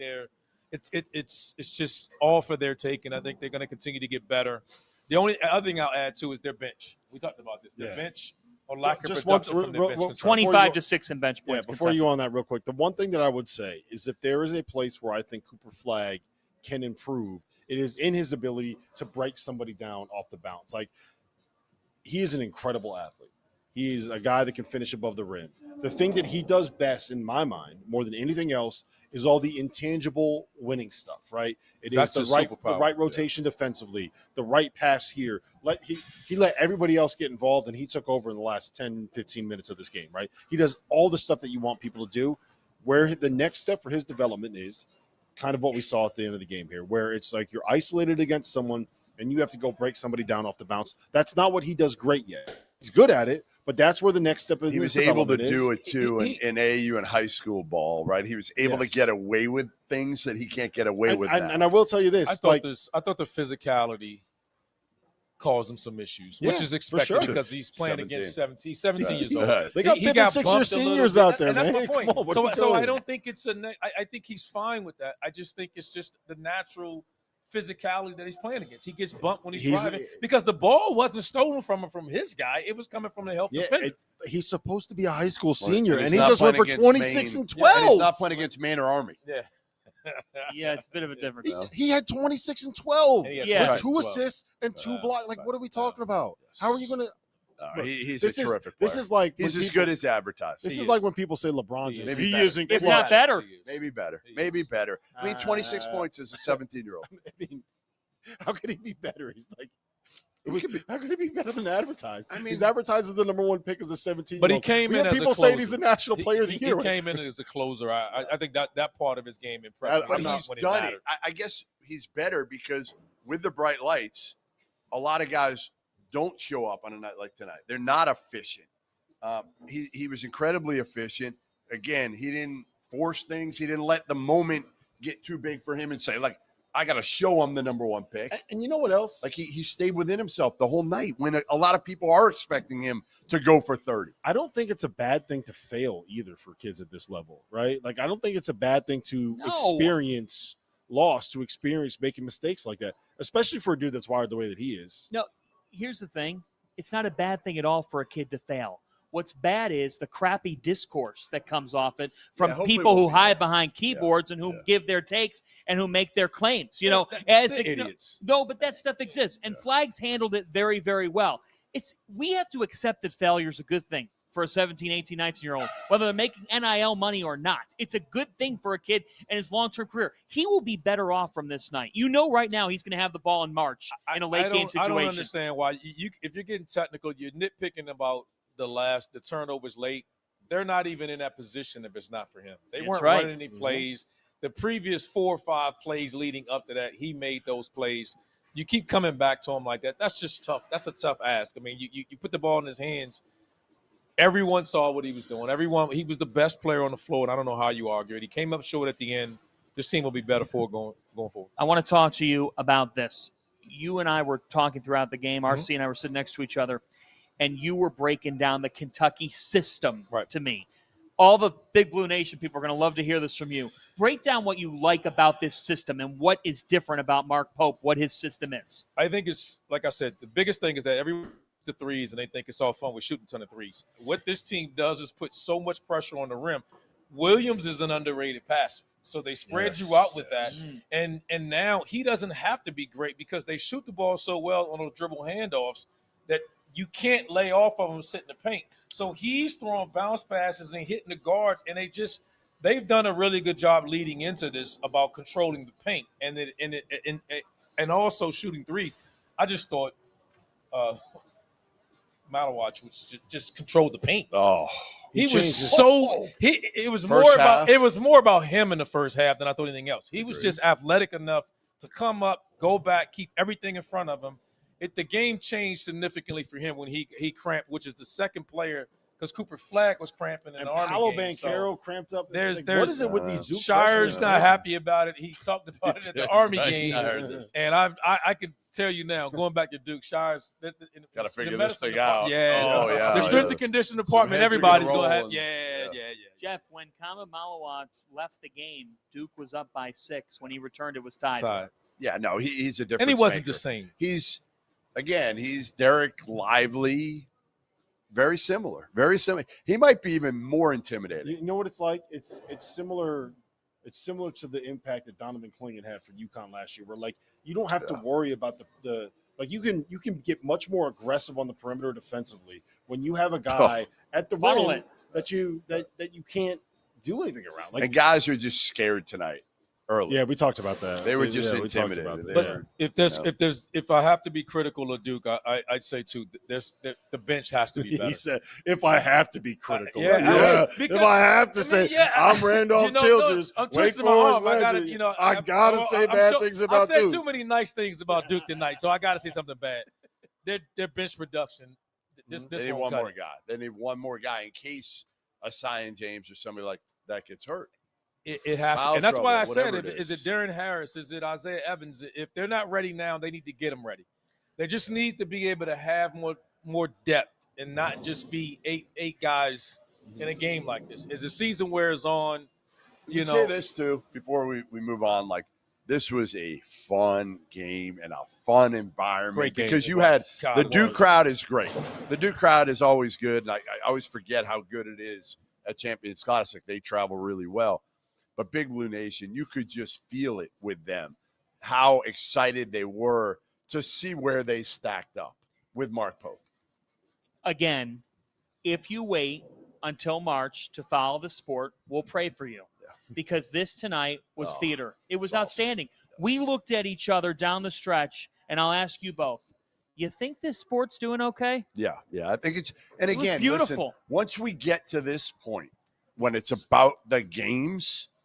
it's just all for their take, and I think they're going to continue to get better. The only other thing I'll add to is their bench. We talked about this. Their bench or lack of production from their bench. 25 to 6 in bench points. Yeah, before you go on that real quick, the one thing that I would say is if there is a place where I think Cooper Flagg can improve, it is in his ability to break somebody down off the bounce. Like, he is an incredible athlete. He is a guy that can finish above the rim. The thing that he does best, in my mind, more than anything else, is all the intangible winning stuff, right? That's the right rotation defensively, the right pass here. He let everybody else get involved, and he took over in the last 10, 15 minutes of this game, right? He does all the stuff that you want people to do. Where the next step for his development is kind of what we saw at the end of the game here, where it's like you're isolated against someone, and you have to go break somebody down off the bounce. That's not what he does great yet. He's good at it, but that's where the next step of his development is. He was able to do it, too, in AAU and high school ball, right? He was able to get away with things that he can't get away with now. And I will tell you this. I thought the physicality caused him some issues, which is expected because he's playing against 17 years old. They got 56-year seniors out there, man. And that's my point. Come on, so I don't think it's I think he's fine with that. I just think it's just the natural physicality that he's playing against. He gets bumped when he's driving because the ball wasn't stolen from him from his guy. It was coming from the help defender. He's supposed to be a high school senior, and he just went for 26 and 12. And he's not playing against Maine or Army. Yeah. Yeah, it's a bit of a difference. He had 26 and 12 with 2 assists and 2 blocks. Like, what are we talking about? How are you going to he's a terrific player. This is like he's as good as advertised. This is like when people say LeBron James. Maybe he better. isn't. If not better. Maybe better. Maybe better. I mean, 26 points as a 17-year-old. I mean, how could he be better? He's like, how could he be better than advertised? I mean, he's advertised as the number 1 pick as a 17-year-old. But he came in as a closer. People saying he's the national player of the year. He came in as a closer. I think that part of his game impressed me. But he's done it. I guess he's better because with the bright lights, a lot of guys don't show up on a night like tonight. They're not efficient. He was incredibly efficient. Again, he didn't force things. He didn't let the moment get too big for him and say, like, I got to show him the number 1 pick. And you know what else? Like, he stayed within himself the whole night when a lot of people are expecting him to go for 30. I don't think it's a bad thing to fail either for kids at this level, right? Like, I don't think it's a bad thing to experience loss, to experience making mistakes like that, especially for a dude that's wired the way that he is. No, here's the thing. It's not a bad thing at all for a kid to fail. What's bad is the crappy discourse that comes off it from people who hide behind keyboards and who give their takes and who make their claims. You know, as idiots. No, but that stuff exists, and Flagg's handled it very, very well. We have to accept that failure is a good thing for a 17, 18, 19-year-old, whether they're making NIL money or not. It's a good thing for a kid and his long-term career. He will be better off from this night. You know, right now he's going to have the ball in March in a late game situation. I don't understand why if you're getting technical, you're nitpicking about the turnovers late. they're not even in that position if it's not for him. They That's weren't right. running any plays. The previous 4 or 5 plays leading up to that, he made those plays. You keep coming back to him like that. That's just tough. That's a tough ask. I mean, you put the ball in his hands. Everyone saw what he was doing. He was the best player on the floor, and I don't know how you argue it. He came up short at the end. This team will be better for going forward. I want to talk to you about this. You and I were talking throughout the game. RC and I were sitting next to each other, and you were breaking down the Kentucky system to me. All the Big Blue Nation people are going to love to hear this from you. Break down what you like about this system and what is different about Mark Pope, what his system is. I think it's, like I said, the biggest thing is that everyone the threes and they think it's all fun with shooting a ton of threes. What this team does is put so much pressure on the rim. Williams is an underrated passer. So they spread you out with that. And now he doesn't have to be great because they shoot the ball so well on those dribble handoffs that you can't lay off of them sitting in the paint. So he's throwing bounce passes and hitting the guards, and they've done a really good job leading into this about controlling the paint and also shooting threes. I just thought Malawach was just controlled the paint. Oh, it was more about him in the first half than I thought anything else. He was just athletic enough to come up, go back, keep everything in front of him. The game changed significantly for him when he cramped, which is the second player, because Cooper Flagg was cramping in the Army Paolo game. Banchero cramped up. There's what is it with these Duke Shire's freshmen? not happy about it. He talked about it at the Army game. I heard this. And I can tell you now, going back to Duke, Shire's Got to figure this thing out. Yeah. The strength and conditioning department, heads are everybody's gonna going to have. roll Yeah. Jeff, when Kama Malawach left the game, Duke was up by 6. When he returned, it was tied. Yeah, no, he's a different. And he wasn't maker. the same. He's Derek Lively. Very similar. Very similar. He might be even more intimidating. You know what it's like? It's similar. It's similar to the impact that Donovan Clingan had for UConn last year, where like you don't have to worry about the like you can get much more aggressive on the perimeter defensively when you have a guy at the rim that you can't do anything around. Like, and guys are just scared tonight. Early. Yeah, we talked about that. They were just intimidated. But if I have to be critical of Duke, I'd say too. The bench has to be better. He said, "If I have to be critical, because, if I have to I'm Randolph Childress, Wake Forest legend. I gotta say bad things about Duke. I said too many nice things about Duke tonight, so I gotta say something bad. Their bench production. This they need won't one cut more it. guy. They need one more guy in case a Zion James or somebody like that gets hurt. It has to, and that's why I said it. Is it Darren Harris? Is it Isaiah Evans? If they're not ready now, they need to get them ready. They just need to be able to have more depth and not just be eight guys in a game like this. As the season wears on, you know. Say this too before we move on. Like this was a fun game and a fun environment. Great game. Because you had God, the Duke crowd is great. The Duke crowd is always good, and I always forget how good it is at Champions Classic. They travel really well. But Big Blue Nation, you could just feel it with them, how excited they were to see where they stacked up with Mark Pope. Again, if you wait until March to follow the sport, we'll pray for you. Because this tonight was theater. It was outstanding. Yes. We looked at each other down the stretch, and I'll ask you both. You think this sport's doing okay? Yeah. I think it's – and again, beautiful. Listen, once we get to this point, when it's about the games –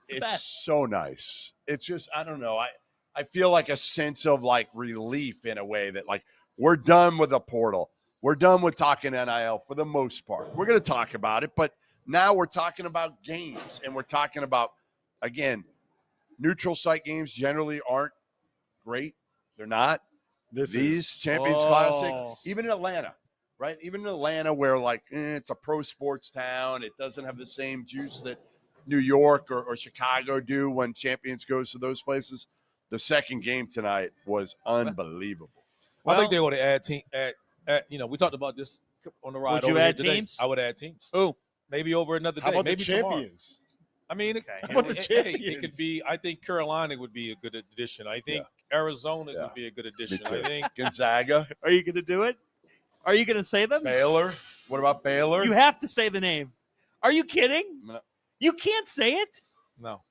it's so nice. It's just, I don't know. I feel like a sense of like relief in a way that like we're done with the portal. We're done with talking NIL for the most part. We're going to talk about it, but now we're talking about games and we're talking about, again, neutral site games generally aren't great. They're not. These Champions Classic, even in Atlanta, right? Even in Atlanta where like it's a pro sports town. It doesn't have the same juice that New York or Chicago do when Champions goes to those places. The second game tonight was unbelievable. I think they ought to add we talked about this on the ride. Would you add teams? I would add teams. Oh, maybe over another day. How about maybe the champions? Tomorrow. I mean, how about the champions? It could be. I think Carolina would be a good addition. I think Arizona would be a good addition. I think Gonzaga. Are you going to do it? Are you going to say them? Baylor. What about Baylor? You have to say the name. Are you kidding? You can't say it? No.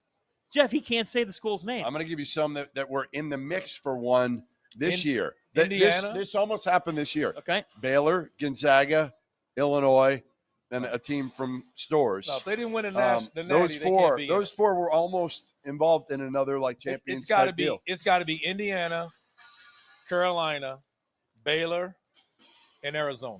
Jeff, he can't say the school's name. I'm going to give you some that were in the mix for one this year. Indiana? This almost happened this year. Okay. Baylor, Gonzaga, Illinois, and a team from Stores. No, if they didn't win the those natty, four, they can't be those four were almost involved in another like champions type deal. It's got to be Indiana, Carolina, Baylor, and Arizona.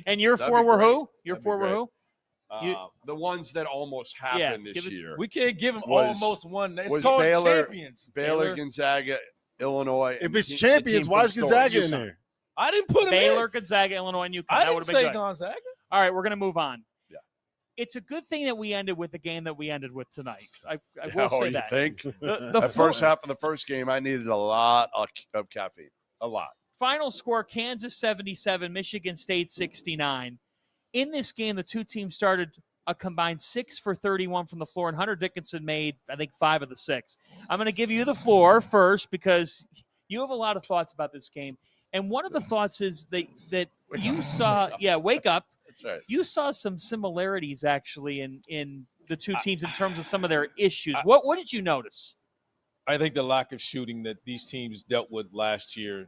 And your That'd four be were great. who? Your That'd be four were great. who? The ones that almost happened this year. We can't give them Was- almost one. It's was called Baylor- champions. Baylor, Gonzaga, Illinois. If and it's the champions, team why from is Gonzaga Stores. in there? I didn't put them Baylor, in. Gonzaga, Illinois, and UConn. I That didn't would have say been good. Gonzaga. All right, we're going to move on. Yeah. It's a good thing that we ended with the game that we ended with tonight. I Yeah, will say you that. think? The The first half of the first game, I needed a lot of caffeine. A lot. final score, Kansas 77, Michigan State 69. In this game, the two teams started a combined 6 for 31 from the floor, and Hunter Dickinson made, I think, 5 of the 6. I'm going to give you the floor first because you have a lot of thoughts about this game. And one of the thoughts is that you saw, wake up. That's right. You saw some similarities, actually, in the two teams in terms of some of their issues. What did you notice? I think the lack of shooting that these teams dealt with last year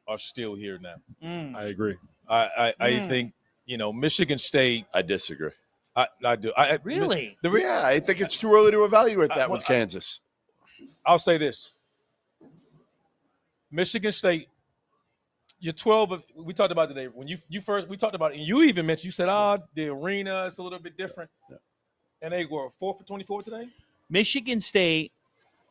are still here now. I agree. I think, Michigan State. I disagree. I do. Really? Yeah, I think it's too early to evaluate that with Kansas. I'll say this. Michigan State, you're 12. We talked about today. When you first, we talked about it, and you even mentioned, you said, the arena is a little bit different. Yeah. And they were 4 for 24 today? Michigan State,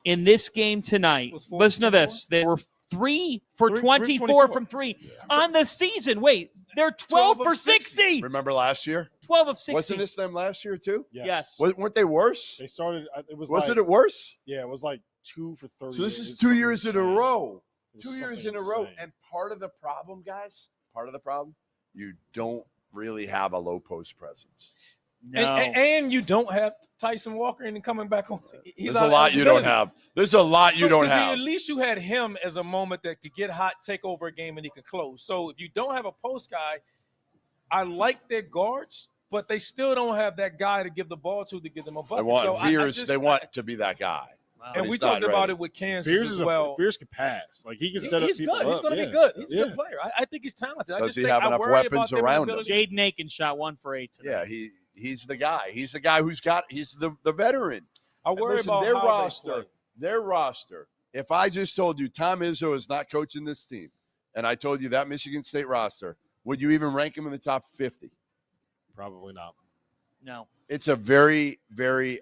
in this game tonight, Was 4 listen to for 24? this. They were 3 for 24 24 from 3 on the season. Wait, they're 12 for 60. Remember last year? 12 of 60. Wasn't this them last year too? Yes. Weren't they worse? They started. It was Wasn't like, it worse? Yeah, it was like 2 for 30. So this It is was 2 something years in a insane. row. It was 2 years something in a row. insane. And part of the problem, guys, you don't really have a low post presence. No. And you don't have Tyson Walker and coming back on. There's a lot you don't have. There's a lot you don't have. At least you had him as a moment that could get hot, take over a game, and he could close. So if you don't have a post guy, I like their guards, but they still don't have that guy to give the ball to give them a bucket. They want so Veers. They want to be that guy. Wow. And he's we talked not about ready. it with Kansas Veers as is well. Veers can pass. Like he can set up He's people good. He's up. going to Yeah. be good. He's a Yeah. good player. I think he's talented. I Does just he think have I enough worry weapons about their around him? ability- Jaden Aiken shot 1 for 8 tonight. Yeah, he's the guy. He's the guy he's the veteran. I And worry listen, about their how roster. they play. Their roster. If I just told you Tom Izzo is not coaching this team, and I told you that Michigan State roster, would you even rank him in the top 50? Probably not. No. It's a very, very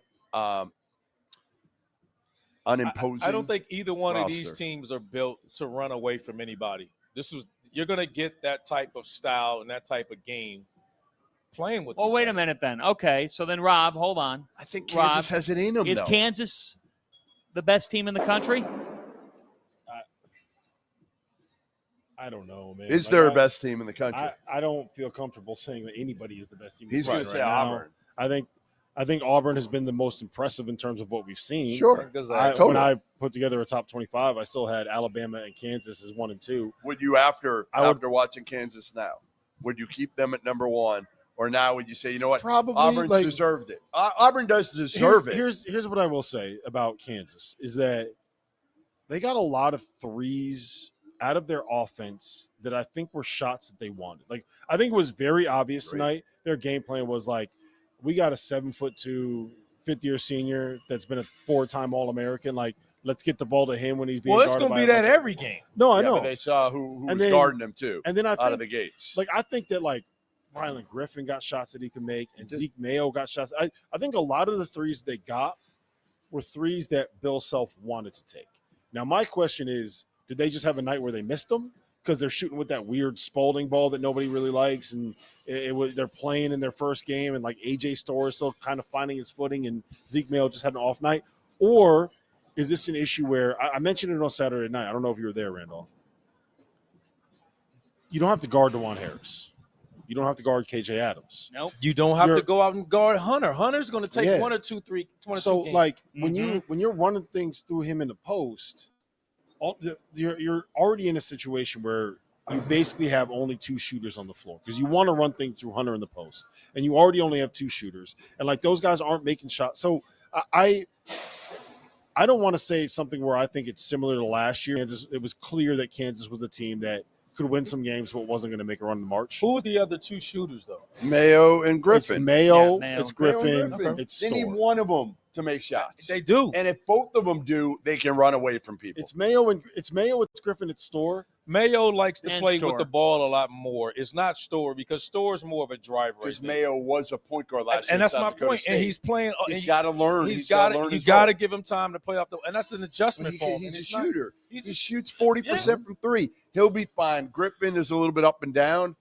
unimposing. I don't think either one of these roster. teams are built to run away from anybody. You're going to get that type of style and that type of game playing with. Well, these wait a guys. minute then. Okay, so then Rob, hold on. I think Rob, Kansas has it in them. Is though. Kansas the best team in the country? I don't know, man. Is Like, their best team in the country? I don't feel comfortable saying that anybody is the best team. in the He's going to country say right now. Auburn. I think Auburn has been the most impressive in terms of what we've seen. Sure. Totally. When I put together a top 25, I still had Alabama and Kansas as 1 and 2. Would you after I would- watching Kansas now? Would you keep them at number 1, or now would you say, you know what, Probably Auburn's like, deserved it? Auburn does deserve it. Here's what I will say about Kansas is that they got a lot of threes out of their offense that I think were shots that they wanted. Like I think it was very obvious Great. tonight. Their game plan was like, we got a 7'2", fifth-year senior that's been a 4-time All-American. Like, let's get the ball to him when he's being Well, it's guarded going to by be a that bunch of- every game. No, I Yeah, know. but they saw who And was then- guarding them too. And then I out think of the gates. like I think that like Rylan Griffin got shots that he could make, and did. Zeke Mayo got shots. I think a lot of the threes they got were threes that Bill Self wanted to take. Now my question is, did they just have a night where they missed them because they're shooting with that weird Spalding ball that nobody really likes, and they're playing in their first game, and like AJ Storr is still kind of finding his footing, and Zeke Mayo just had an off night, or is this an issue where I mentioned it on Saturday night? I don't know if you were there, Randolph. You don't have to guard DeJuan Harris. You don't have to guard KJ Adams. Nope. You don't have You're- to go out and guard Hunter. Hunter's going to take Yeah. 1 or 2, 3, 1 or 2 So games. like when you're running things through him in the post, you're already in a situation where you basically have only 2 shooters on the floor because you want to run things through Hunter in the post, and you already only have 2 shooters, and like those guys aren't making shots. So I don't want to say something where I think it's similar to last year. It was clear that Kansas was a team that could win some games, but wasn't going to make a run in March. Who are the other two shooters, though? Mayo and Griffin. It's Mayo, Mayo. it's Griffin, Mayo and Griffin. it's They need Storr. one of them to make shots. They do. And if both of them do, they can run away from people. It's Mayo, it's Griffin, it's Storr. Mayo likes to And play Storr. with the ball a lot more. It's not Storr because Storr's more of a driver. Because right there. Mayo was a point guard last year. And that's in my South Dakota point. State. And he's playing. He's got to learn. He's got got to learn. You his got to role. give him time to play off the. And that's an But adjustment for him. he's a It's not- shooter. he's He a- shoots 40% from three. He'll be fine. Griffin is a little bit up and down.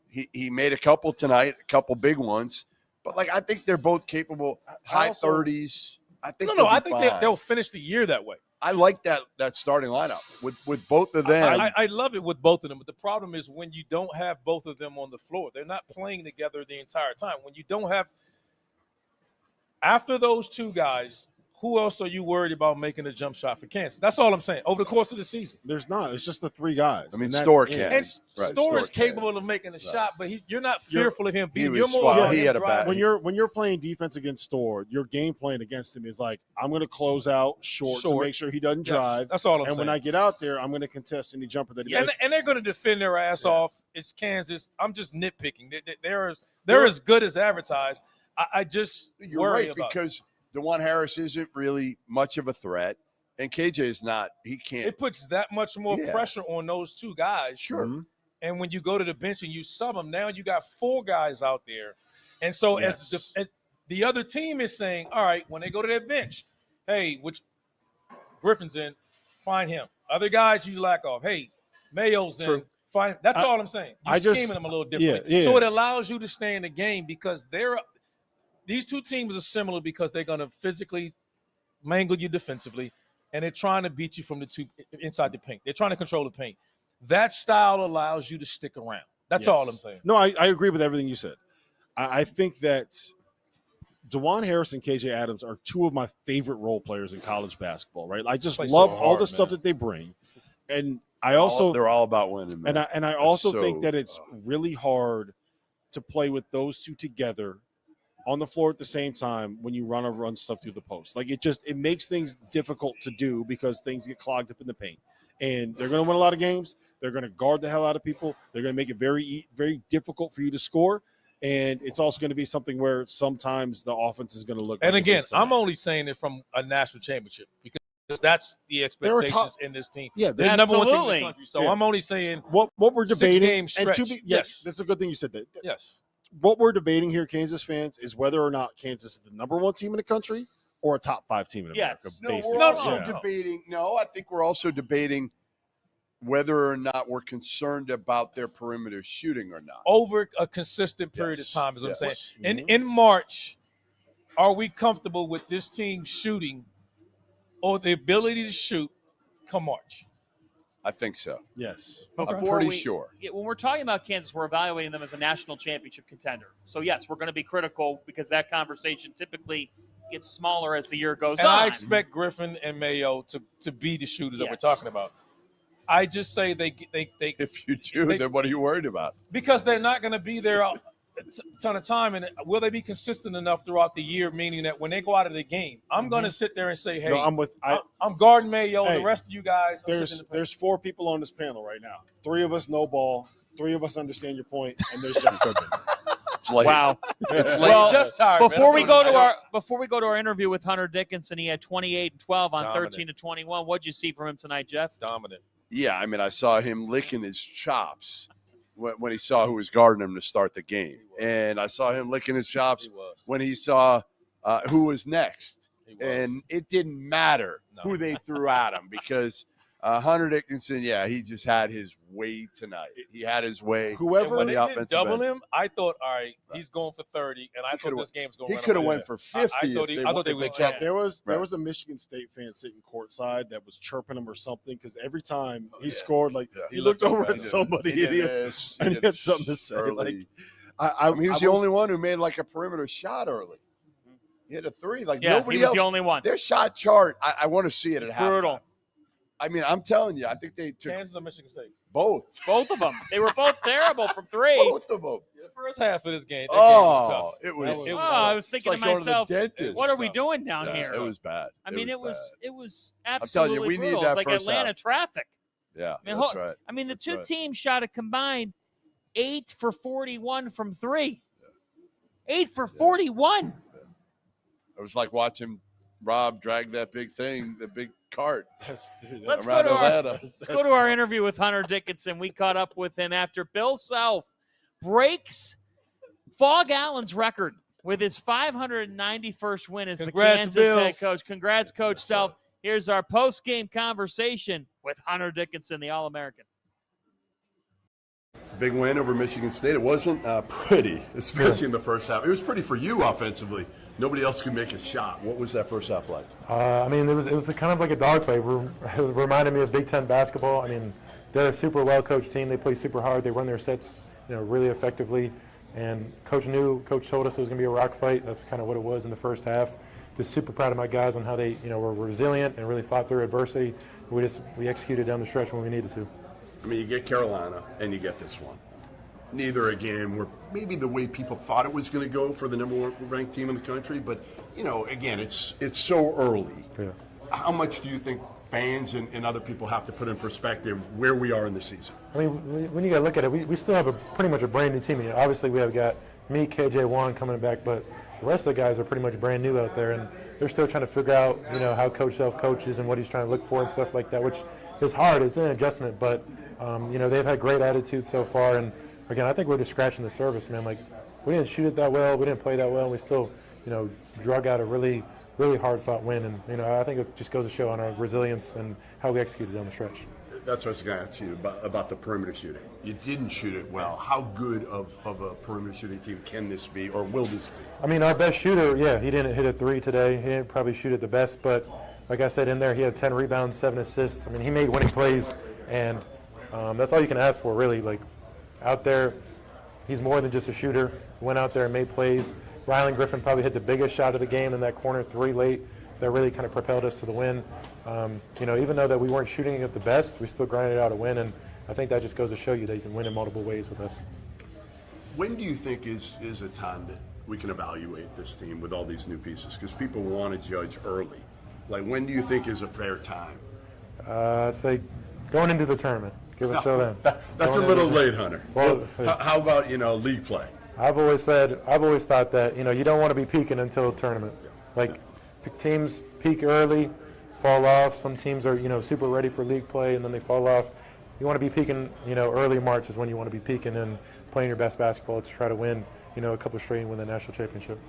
He made a couple tonight, a couple big ones. But like I think they're both capable. High also- 30s. I think. No, they'll I be think fine. they'll finish the year that way. I like that starting lineup with both of them. I love it with both of them, but the problem is when you don't have both of them on the floor, they're not playing together the entire time. When you don't have after those two guys, who else are you worried about making a jump shot for Kansas? That's all I'm saying. Over the course of the season, There's not. It's just the three guys. I mean, and that's Storr it. can. and Right, Storr is Storr can. capable of making a shot, but you're not You're- fearful of him he beating. was- You're more well, about he him had a bad- driving. When you're playing defense against Storr, your game plan against him is like, I'm going to close out short to Short. make sure he doesn't Yes, drive. that's all I'm And saying. when I get out there, I'm going to contest any jumper that he and, makes. and they're going to defend their ass off. It's Kansas. I'm just nitpicking. They're as good as advertised. I just You're worry right about because DeJuan Harris isn't really much of a threat, and KJ is not. He can't. it puts that much more Yeah. pressure on those two guys. Sure. Mhm. And when you go to the bench and you sub them, now you got four guys out there. And so Yes. as the other team is saying, all right, when they go to their bench, hey, which Griffin's in, find him. Other guys you lack off. Hey, Mayo's in, True. find. That's I- all I'm saying. You're I just- scheming them a little differently. yeah. So it allows you to stay in the game because these two teams are similar because they're going to physically mangle you defensively, and they're trying to beat you from the two inside the paint. They're trying to control the paint. That style allows you to stick around. That's all I'm Yes. saying. No, I agree with everything you said. I think that DeJuan Harris and KJ Adams are two of my favorite role players in college basketball, right? I just Play love so all hard, the stuff man. that they bring. And I also they're all about winning, man. and I also so- think that it's really hard to play with those two together on the floor at the same time when you run stuff through the post. Like it makes things difficult to do because things get clogged up in the paint. And they're going to win a lot of games. They're going to guard the hell out of people. They're going to make it very, very difficult for you to score. And it's also going to be something where sometimes the offense is going to look. And like again, it's I'm only saying it from a national championship because that's the expectations top- in this team. Yeah, They're the number one team in Absolutely. the country. So Yeah. I'm only saying what we're 6 debating. game And stretch. yes, Yes. that's a good thing you said that. yes. What we're debating here, Kansas fans, is whether or not Kansas is the number one team in the country or a top 5 team in America. Yes. No, basically. we're also Yeah. debating. No, I think we're also debating whether or not we're concerned about their perimeter shooting or not. Over a consistent period Yes. of time is what I'm saying. Yes. And in March, are we comfortable with this team shooting or the ability to shoot come March? I think so. Yes. I'm Before pretty we- sure. Yeah, when we're talking about Kansas, we're evaluating them as a national championship contender. So, yes, we're going to be critical because that conversation typically gets smaller as the year goes And on. I expect Griffin and Mayo to be the shooters that we're Yes. talking about. I just say they If you do, They- then what are you worried about? because they're not going to be there a ton of time. And will they be consistent enough throughout the year? Meaning that when they go out of the game, I'm going to sit there and say, "Hey, No, I'm with. I'm guarding Mayo. Hey, the rest of you guys, I'm sitting in the paint." There's 4 people on this panel right now. 3 of us know ball. 3 of us understand your point, and there's Jeff Goodman. It's late. Wow. It's late. Well, Jeff's tired, man. Before we I'm go going- to our interview with Hunter Dickinson, he had 28 and 12 on Dominant. 13 to 21. What'd you see from him tonight, Jeff? dominant. Yeah, I mean, I saw him licking his chops when he saw who was guarding him to start the game, and I saw him licking his chops He was. when he saw who was next. He was. And it didn't matter No. who they threw at him because Hunter Dickinson, yeah, he just had his way tonight. He had his way. And Whoever when the they didn't offensive double end. him, I thought, all right, he's going for 30, and I thought could've this game's going he to run could have away. went for 50 I thought if I thought they if would- kept- there was Right. a Michigan State fan sitting courtside that was chirping him or something because every time he yeah. scored, like Yeah. he looked over He at did. somebody He and did he this, and he did had this something to say. early. Like I mean, he was the was- only one who made like a perimeter shot early. He hit a 3. Like Yeah, nobody he was else. the only one. Their shot chart, I want to see it at It's halftime. brutal. I mean, I'm telling you, I think they took Kansas or Michigan State? both. Both of them. They were both terrible from 3. Both of them. Yeah, the first half of this game, that game was tough. It was. It Oh, was I was it's thinking like to going myself, to the dentist. what are we tough. doing down Yeah, here? it was bad. I mean, it was bad. absolutely telling you, we need brutal. that It's like first Atlanta half. traffic. Yeah, I mean, that's right. I mean, the That's two right. teams shot a combined 8 for 41 from three. 8 for 41. It was like watching Rob drag that big thing, the big cart Let's around go Atlanta. Let's go to our interview with Hunter Dickinson. We caught up with him after Bill Self breaks Fog Allen's record with his 591st win as Congrats, the Kansas Bill. head coach. Congrats, Coach Self. Here's our post-game conversation with Hunter Dickinson, the All-American. Big win over Michigan State. It wasn't pretty, especially in the first half. It was pretty for you offensively. Nobody else could make a shot. What was that first half like? I mean, it was kind of like a dogfight. It reminded me of Big Ten basketball. I mean, they're a super well-coached team. They play super hard. They run their sets, really effectively. And Coach told us it was going to be a rock fight. That's kind of what it was in the first half. Just super proud of my guys on how they, were resilient and really fought through adversity. We executed down the stretch when we needed to. I mean, you get Carolina and you get this one. Neither a game where maybe the way people thought it was going to go for the number one ranked team in the country, but again, it's so early. Yeah. How much do you think fans and other people have to put in perspective where we are in the season? I mean, when you got to look at it, we still have pretty much a brand new team. Obviously, we have got me, KJ, Juan coming back, but the rest of the guys are pretty much brand new out there, and they're still trying to figure out, how Coach Self coaches and what he's trying to look for and stuff like that, which is hard. It's an adjustment, but they've had great attitude so far, and again, I think we're just scratching the surface, man. Like, we didn't shoot it that well, we didn't play that well, and we still, drug out a really, really hard-fought win, and I think it just goes to show on our resilience and how we executed down the stretch. That's what I was going to ask you about the perimeter shooting. You didn't shoot it well. How good of a perimeter shooting team can this be, or will this be? I mean, our best shooter, he didn't hit a three today. He didn't probably shoot it the best, but like I said, in there, he had 10 rebounds, 7 assists. I mean, he made winning plays, and that's all you can ask for, really. Like, out there, he's more than just a shooter. He went out there and made plays. Rylan Griffin probably hit the biggest shot of the game in that corner three late. That really kind of propelled us to the win. Even though that we weren't shooting it the best, we still grinded out a win, and I think that just goes to show you that you can win in multiple ways with us. When do you think is a time that we can evaluate this team with all these new pieces? Because people want to judge early. Like, when do you think is a fair time? I'd say going into the tournament. Give us till then. That's a little late, Hunter. Well, how about league play? I've always thought that you don't want to be peaking until tournament. Like, teams peak early, fall off. Some teams are super ready for league play, and then they fall off. You want to be peaking, early March is when you want to be peaking and playing your best basketball to try to win, a couple straight and win the national championship.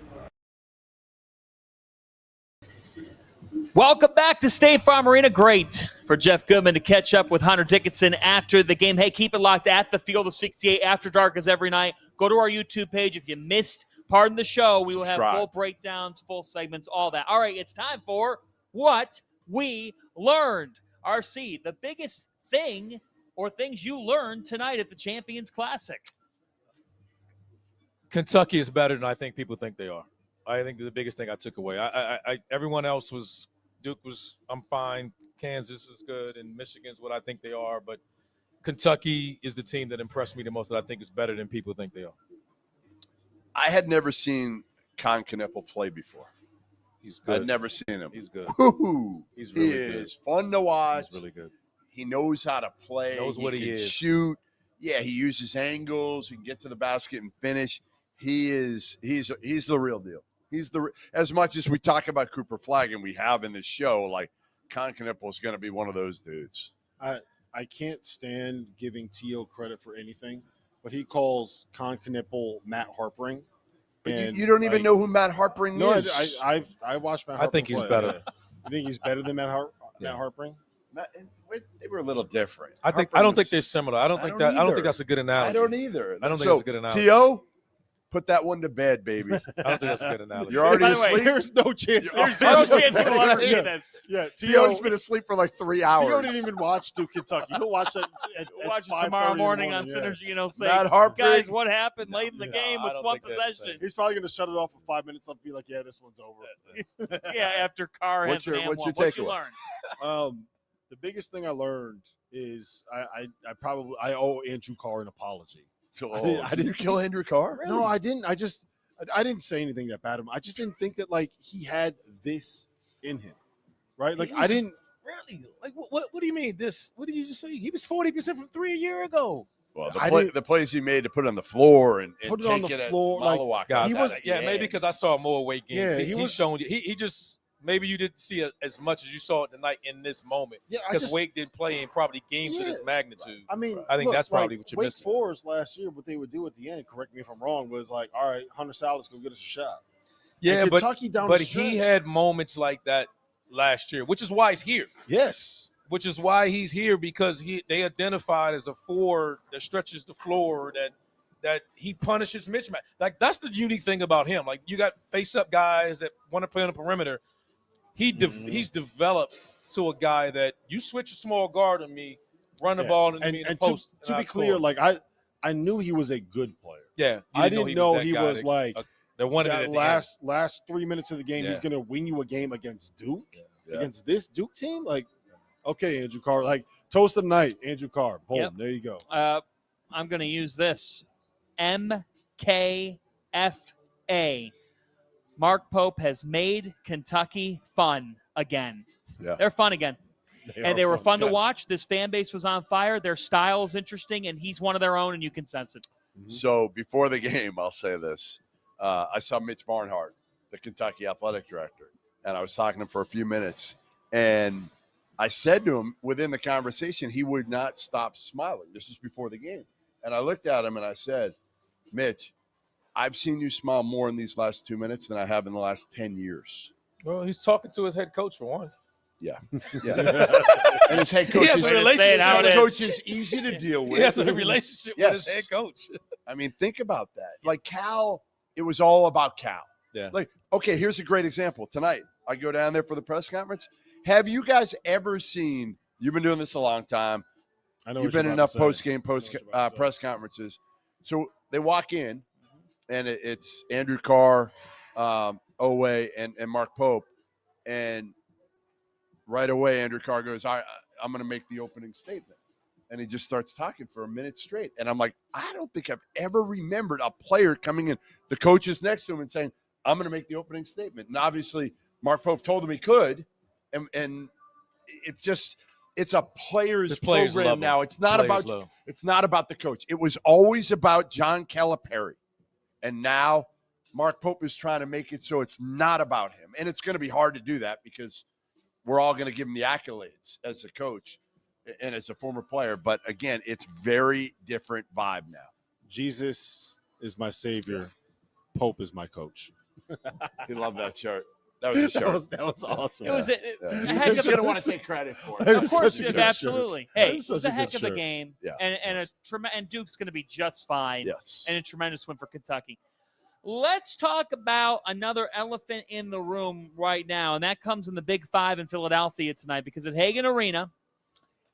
Welcome back to State Farm Arena. Great for Jeff Goodman to catch up with Hunter Dickinson after the game. Hey, keep it locked at the Field of 68 After Dark is every night. Go to our YouTube page. If you missed part of the show, we will have full breakdowns, full segments, all that. All right, it's time for What We Learned. RC, the biggest thing or things you learned tonight at the Champions Classic. Kentucky is better than I think people think they are. I think the biggest thing I took away. Everyone else was Duke was I'm fine. Kansas is good, and Michigan's what I think they are. But Kentucky is the team that impressed me the most. That I think is better than people think they are. I had never seen Con Knippel play before. He's good. I'd never seen him. He's good. Woo-hoo. He's really good. He is fun to watch. He's really good. He knows how to play. Knows what he can is. Shoot. Yeah, he uses angles. He can get to the basket and finish. He's the real deal. As much as we talk about Cooper Flagg and we have in this show, like Con Knippel is going to be one of those dudes. I can't stand giving T.O. credit for anything, but he calls Con Knippel Matt Harpering. But you don't even know who Matt Harpering is. I watched Matt Harpering. I think he's play. better. You think he's better than Matt Harpering? They were a little different. I don't think they're similar. I don't think that's a good analogy. I don't either. I don't think that's a good analogy. T.O., put that one to bed, baby. I don't think that's a good analogy. You're already asleep. There's no chance. There's no chance he will ever see this. Yeah, T.O.'s been asleep for like 3 hours. T.O. didn't even watch Duke Kentucky. He'll watch that at Watch it 5:30 tomorrow in the morning on Synergy. Say, Matt Harpering. guys, what happened late in the game I with don't one think that's possession? He's probably going to shut it off for 5 minutes and be like, yeah, this one's over. Yeah, after Carr has What's your what you takeaway? learned? The biggest thing I learned is I owe Andrew Carr an apology. Did you kill Andrew Carr? Really? No, I didn't. I didn't say anything that bad of him. I just didn't think that he had this in him, right? Like I didn't Really? Like, what do you mean? What did you just say? He was 40% from 3 a year ago. Well, the plays he made to put it on the floor and Put it take on the it floor, at like, Malawak. he was- Maybe because I saw more weight games. Yeah, He's shown you. He just maybe you didn't see it as much as you saw it tonight in this moment. Yeah, because Wake didn't play in probably games of this magnitude. I mean, I think look, that's probably what you're Wake missing. Forest last year, what they would do at the end, correct me if I'm wrong, was like, all right, Hunter Salas, go get us a shot. Yeah, And but Kentucky down but the he stretch. had moments like that last year, which is why he's here. Yes. Which is why he's here, because they identified as a forward that stretches the floor, that he punishes mismatch. Like, that's the unique thing about him. Like, you got face-up guys that want to play on the perimeter. He's developed to a guy that you switch a small guard on me, run the ball into me in the post. To be clear, like I knew he was a good player. Yeah, I didn't know he was that, like that wanted it that at the last 3 minutes of the game. He's going to win you a game against Duke, against this Duke team. Like, okay, Andrew Carr, like toast of the night, Andrew Carr. Boom, there you go. I'm going to use this. MKFA. Mark Pope has made Kentucky fun again. Yeah. They're fun again. They were fun to Yeah. watch. This fan base was on fire. Their style is interesting, and he's one of their own, and you can sense it. So before the game, I'll say this. I saw Mitch Barnhart, the Kentucky athletic director, and I was talking to him for a few minutes. And I said to him within the conversation, he would not stop smiling. This is before the game. And I looked at him and I said, Mitch, I've seen you smile more in these last 2 minutes than I have in the last 10 years. Well, he's talking to his head coach for one. Yeah. And his head coach is easy to deal with. He has a relationship with his head coach. I mean, think about that. Like Cal, it was all about Cal. Yeah. Like, okay, here's a great example. Tonight, I go down there for the press conference. Have you guys ever seen, you've been doing this a long time. I know you've been in enough post-game press conferences. So they walk in, and it's Andrew Carr, Owe, and Mark Pope. And right away, Andrew Carr goes, all right, I'm going to make the opening statement. And he just starts talking for a minute straight. And I'm like, I don't think I've ever remembered a player coming in, the coach is next to him and saying, I'm going to make the opening statement. And obviously, Mark Pope told him he could. And it's a player's program now. It's not about the coach. It was always about John Calipari. And now Mark Pope is trying to make it so it's not about him. And it's going to be hard to do that because we're all going to give him the accolades as a coach and as a former player. But again, it's very different vibe now. Jesus is my savior. Pope is my coach. He loved that shirt. That was a shirt. That was awesome. It was a heck of He's going to want to take credit for it. Of course, absolutely. Hey, it was a heck of a game, Yeah, and Duke's going to be just fine. Yes. And a tremendous win for Kentucky. Let's talk about another elephant in the room right now, and that comes in the Big Five in Philadelphia tonight because at Hagan Arena,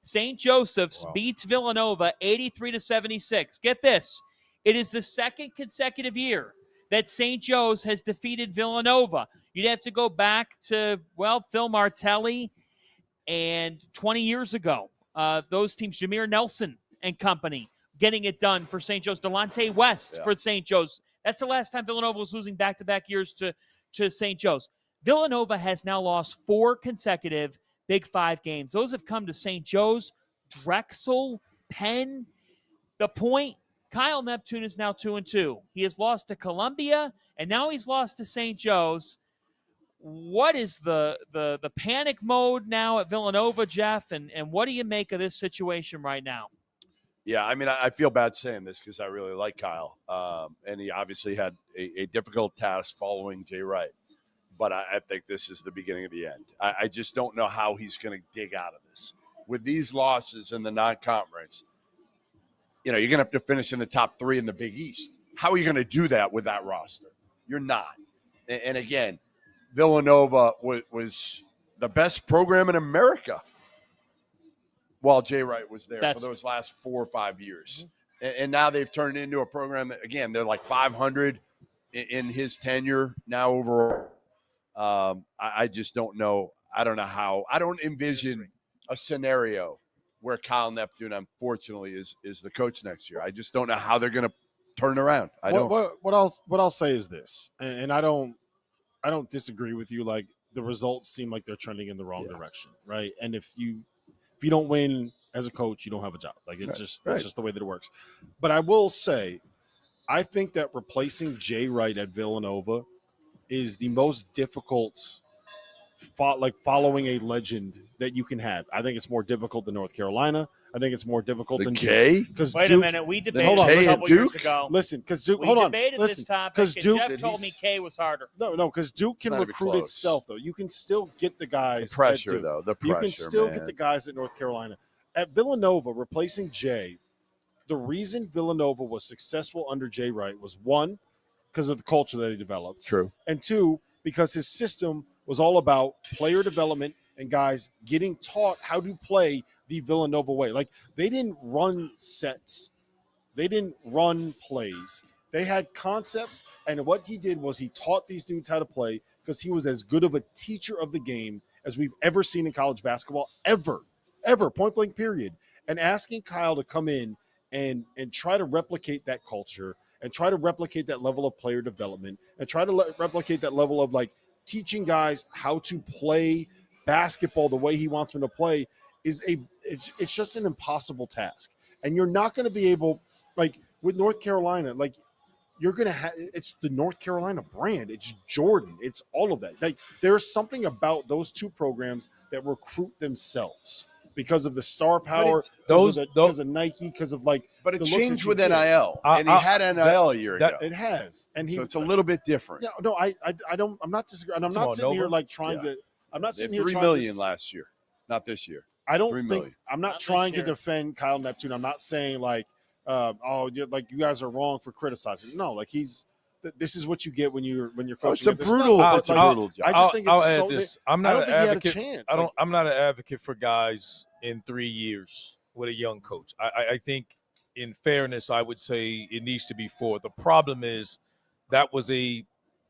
St. Joseph's beats Villanova 83-76. Get this. It is the second consecutive year that St. Joe's has defeated Villanova. You'd have to go back to, Phil Martelli and 20 years ago. Those teams, Jameer Nelson and company, getting it done for St. Joe's. Delonte West for St. Joe's. That's the last time Villanova was losing back-to-back years to St. Joe's. Villanova has now lost 4 consecutive Big Five games. Those have come to St. Joe's, Drexel, Penn. The point, Kyle Neptune is now 2-2. He has lost to Columbia, and now he's lost to St. Joe's. What is the panic mode now at Villanova, Jeff, and what do you make of this situation right now? Yeah, I mean, I feel bad saying this because I really like Kyle, and he obviously had a difficult task following Jay Wright. But I think this is the beginning of the end. I just don't know how he's going to dig out of this. With these losses in the non-conference, you're going to have to finish in the top 3 in the Big East. How are you going to do that with that roster? You're not. And again, Villanova was the best program in America while Jay Wright was there for those last 4 or 5 years. Mm-hmm. And now they've turned it into a program that, again, they're like 500 in his tenure now overall. I just don't know. I don't know how. I don't envision a scenario where Kyle Neptune, unfortunately, is the coach next year. I just don't know how they're going to turn it around. What I'll say is this, and I don't disagree with you. Like the results seem like they're trending in the wrong direction, right? And if you don't win as a coach, you don't have a job. Like it's that's just the way that it works. But I will say, I think that replacing Jay Wright at Villanova is the most difficult, following a legend that you can have. I think it's more difficult than North Carolina. I think it's more difficult than K. Because wait a minute, we debated K a couple Duke? years ago. Listen, because Duke. We Hold on. debated Listen, this topic, because and Duke. Jeff told me K was harder. No, because Duke can not even recruit close. itself, though. You can still get the guys. The pressure, at Duke. though. The pressure, You can still man. get the guys at North Carolina. At Villanova, replacing Jay, the reason Villanova was successful under Jay Wright was, one, because of the culture that he developed. True. And two, because his system was all about player development and guys getting taught how to play the Villanova way. Like, they didn't run sets. They didn't run plays. They had concepts, and what he did was he taught these dudes how to play because he was as good of a teacher of the game as we've ever seen in college basketball, ever, point blank period. And asking Kyle to come in and try to replicate that culture and try to replicate that level of player development and try to replicate that level of, like, teaching guys how to play basketball the way he wants them to play it's just an impossible task. And you're not going to be able, like, with North Carolina, like, you're going to have, it's the North Carolina brand. It's Jordan. It's all of that. Like, there's something about those two programs that recruit themselves because of the star power, because of Nike, because of, like, but it's the looks changed that with you get. NIL, and he had NIL a year ago. It has, and so it's a little bit different. Yeah, no, I don't. I'm not disagreeing. And I'm not sitting here like trying to. I'm not sitting here. $3 million last year, not this year. I don't 3 think. million. I'm not trying to defend Kyle Neptune. I'm not saying like, like you guys are wrong for criticizing. No, like this is what you get when you're coaching. It's a brutal job. I just think I'll it's add so. this. I'm not an advocate. Chance. I'm not an advocate for guys in 3 years with a young coach. I think, in fairness, I would say it needs to be 4. The problem is that was a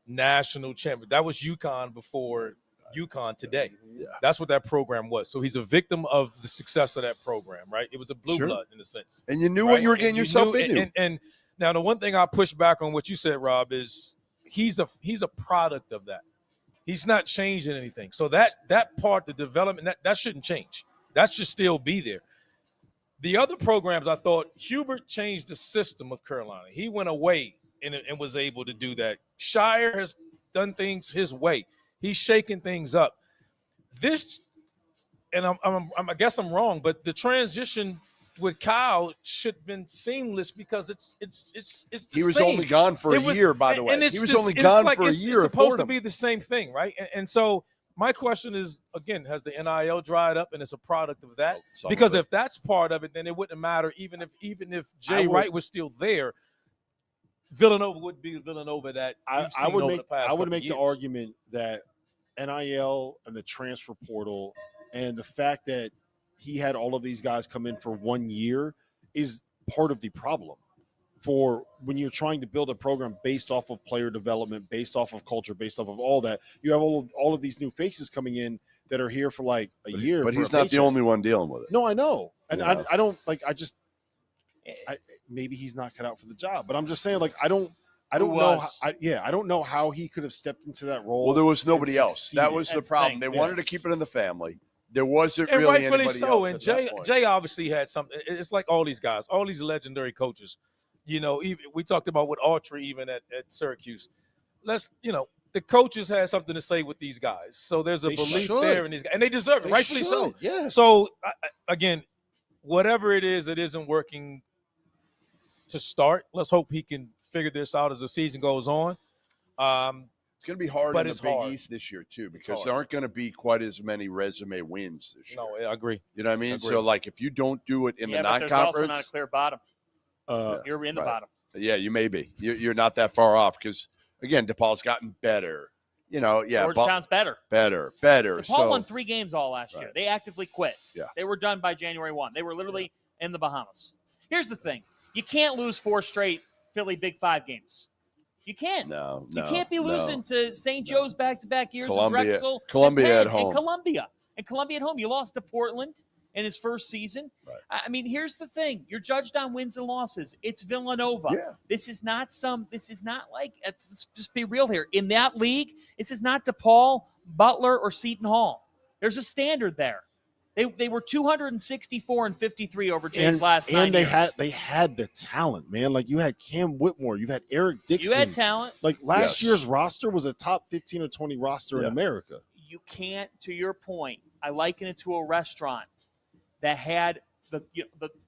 national champion. That was UConn before UConn today. Yeah. That's what that program was. So he's a victim of the success of that program, right? It was a blue blood in a sense. And you knew what you were getting yourself into. And now the one thing I push back on what you said, Rob, is he's a product of that. He's not changing anything. So that part, the development, that shouldn't change. That should still be there. The other programs, I thought Hubert changed the system of Carolina. He went away and was able to do that. Shire has done things his way. He's shaking things up. This, and I guess I'm wrong, but the transition with Kyle should have been seamless because it's the he was same. only gone for a year, by the way. He was only gone for a year. It's supposed to be the same thing, right? And so my question is, again, has the NIL dried up and it's a product of that? Because if that's part of it, then it wouldn't matter even if Jay Wright was still there. Villanova would be Villanova that I would make the argument that NIL and the transfer portal and the fact that he had all of these guys come in for 1 year is part of the problem for when you're trying to build a program based off of player development, based off of culture, based off of all that. You have all of these new faces coming in that are here for like a year. But he's not the only one dealing with it. No, I know. And I don't like, maybe he's not cut out for the job, but I'm just saying, like, I don't know. I don't know how he could have stepped into that role. Well, there was nobody else. That was the problem. They wanted to keep it in the family. There wasn't and really rightfully anybody so. else. And Jay obviously had something. It's like all these guys, all these legendary coaches. You know, we talked about with Autry even at Syracuse. The coaches had something to say with these guys. So there's a belief there in these guys, and they deserve it, rightfully so. Yes. So again, whatever it isn't working to start. Let's hope he can figure this out as the season goes on. It's going to be hard in the Big East this year, too, because there aren't going to be quite as many resume wins this year. No, I agree. You know what I mean? So, like, if you don't do it in the non-conference. There's also not a clear bottom. You're in the bottom. Yeah, you may be. You're not that far off because, again, DePaul's gotten better. Georgetown's better. Better. DePaul won 3 games all last year. They actively quit. Yeah. They were done by January 1. They were literally in the Bahamas. Here's the thing. You can't lose 4 straight Philly Big 5 games. You can't. No. You can't be losing to St. Joe's back-to-back years with Drexel. Columbia at home. And Columbia at home. You lost to Portland in his first season. Right. I mean, here's the thing. You're judged on wins and losses. It's Villanova. Yeah. Let's just be real here. In that league, this is not DePaul, Butler, or Seton Hall. There's a standard there. They were 264 and 53 over Jay's last 9 years. And they had the talent, man. Like, you had Cam Whitmore, you had Eric Dickinson. You had talent. Like, last year's roster was a top 15 or 20 roster in America. You can't, to your point, I liken it to a restaurant that had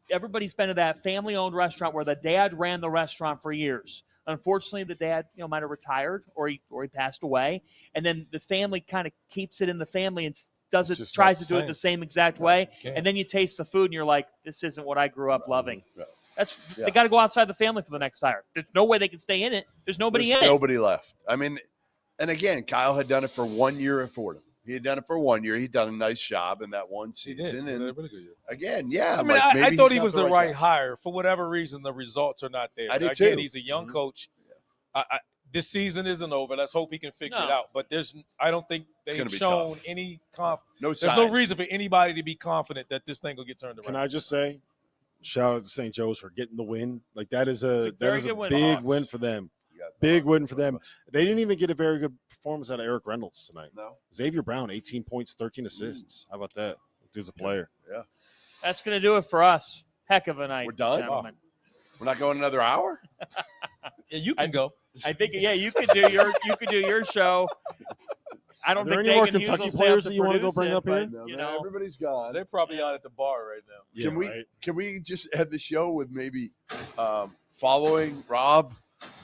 everybody's been to that family-owned restaurant where the dad ran the restaurant for years. Unfortunately, the dad, might have retired or he passed away, and then the family kind of keeps it in the family and tries to do it the same exact way, and then you taste the food and you're like, this isn't what I grew up loving. They got to go outside the family for the next hire. There's no way they can stay in it. There's nobody left. I mean, and again, Kyle had done it for 1 year at Fordham. He had done it for 1 year. He'd done a nice job in that one season. And a really good year. Again, I mean, I thought he was the right hire. For whatever reason, the results are not there. Again, he's a young coach. This season isn't over. Let's hope he can figure it out. But I don't think they've shown any confidence. There's no reason for anybody to be confident that this thing will get turned around. Can I just say, shout out to St. Joe's for getting the win. Like, that is a big win for them. Big win for them. They didn't even get a very good performance out of Eric Reynolds tonight. No. Xavier Brown, 18 points, 13 assists. How about that? Dude's a player. Yeah. That's going to do it for us. Heck of a night. We're done? Gentlemen. We're not going another hour? Yeah, you can go. I think, you could do your show. I don't think any more Dagan Kentucky Hughes will players stay that you want to go bring up here? No, everybody's gone. They're probably out at the bar right now. Yeah, Can we just end the show with maybe following Rob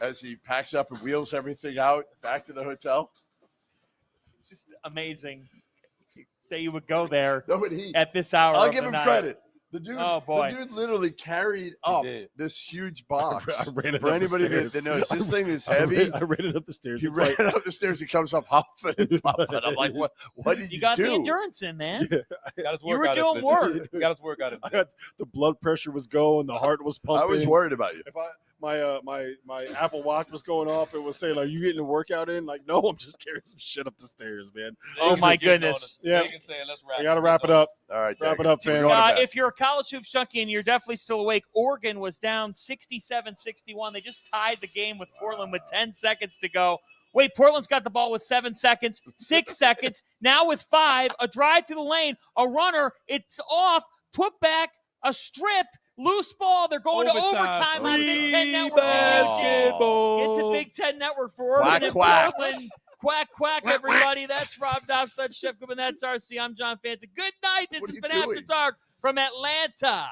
as he packs up and wheels everything out back to the hotel? Just amazing that you would go there at this hour. I'll give him credit. The dude, the dude literally carried up this huge box. I ran it for up anybody the stairs. that knows, this thing is heavy. I ran it up the stairs. He ran up the stairs. He comes up huffing and puffing. I'm like, what did you do? You got the endurance in, man. Got his work you were doing work. Got his work out of it. The blood pressure was going. The heart was pumping. I was worried about you. If my Apple Watch was going off, it was saying, like, you getting a workout in? Like, no, I'm just carrying some shit up the stairs, man. Oh, my goodness. Yeah. Let's wrap We got to wrap it up. All right. Wrap it up, fam. If you're a college hoops junkie and you're definitely still awake, Oregon was down 67-61. They just tied the game with Portland with 10 seconds to go. Wait, Portland's got the ball with 7 seconds, 6 seconds. Now with 5, a drive to the lane, a runner. It's off, put back, a strip. Loose ball. They're going to overtime on Big Ten Network. Basketball. It's a Big Ten Network for Oregon and Portland. Quack, quack, everybody. That's Rob Dauster. That's Chef Goodman. That's RC. I'm John Fanta. Good night. This has been After Dark from Atlanta.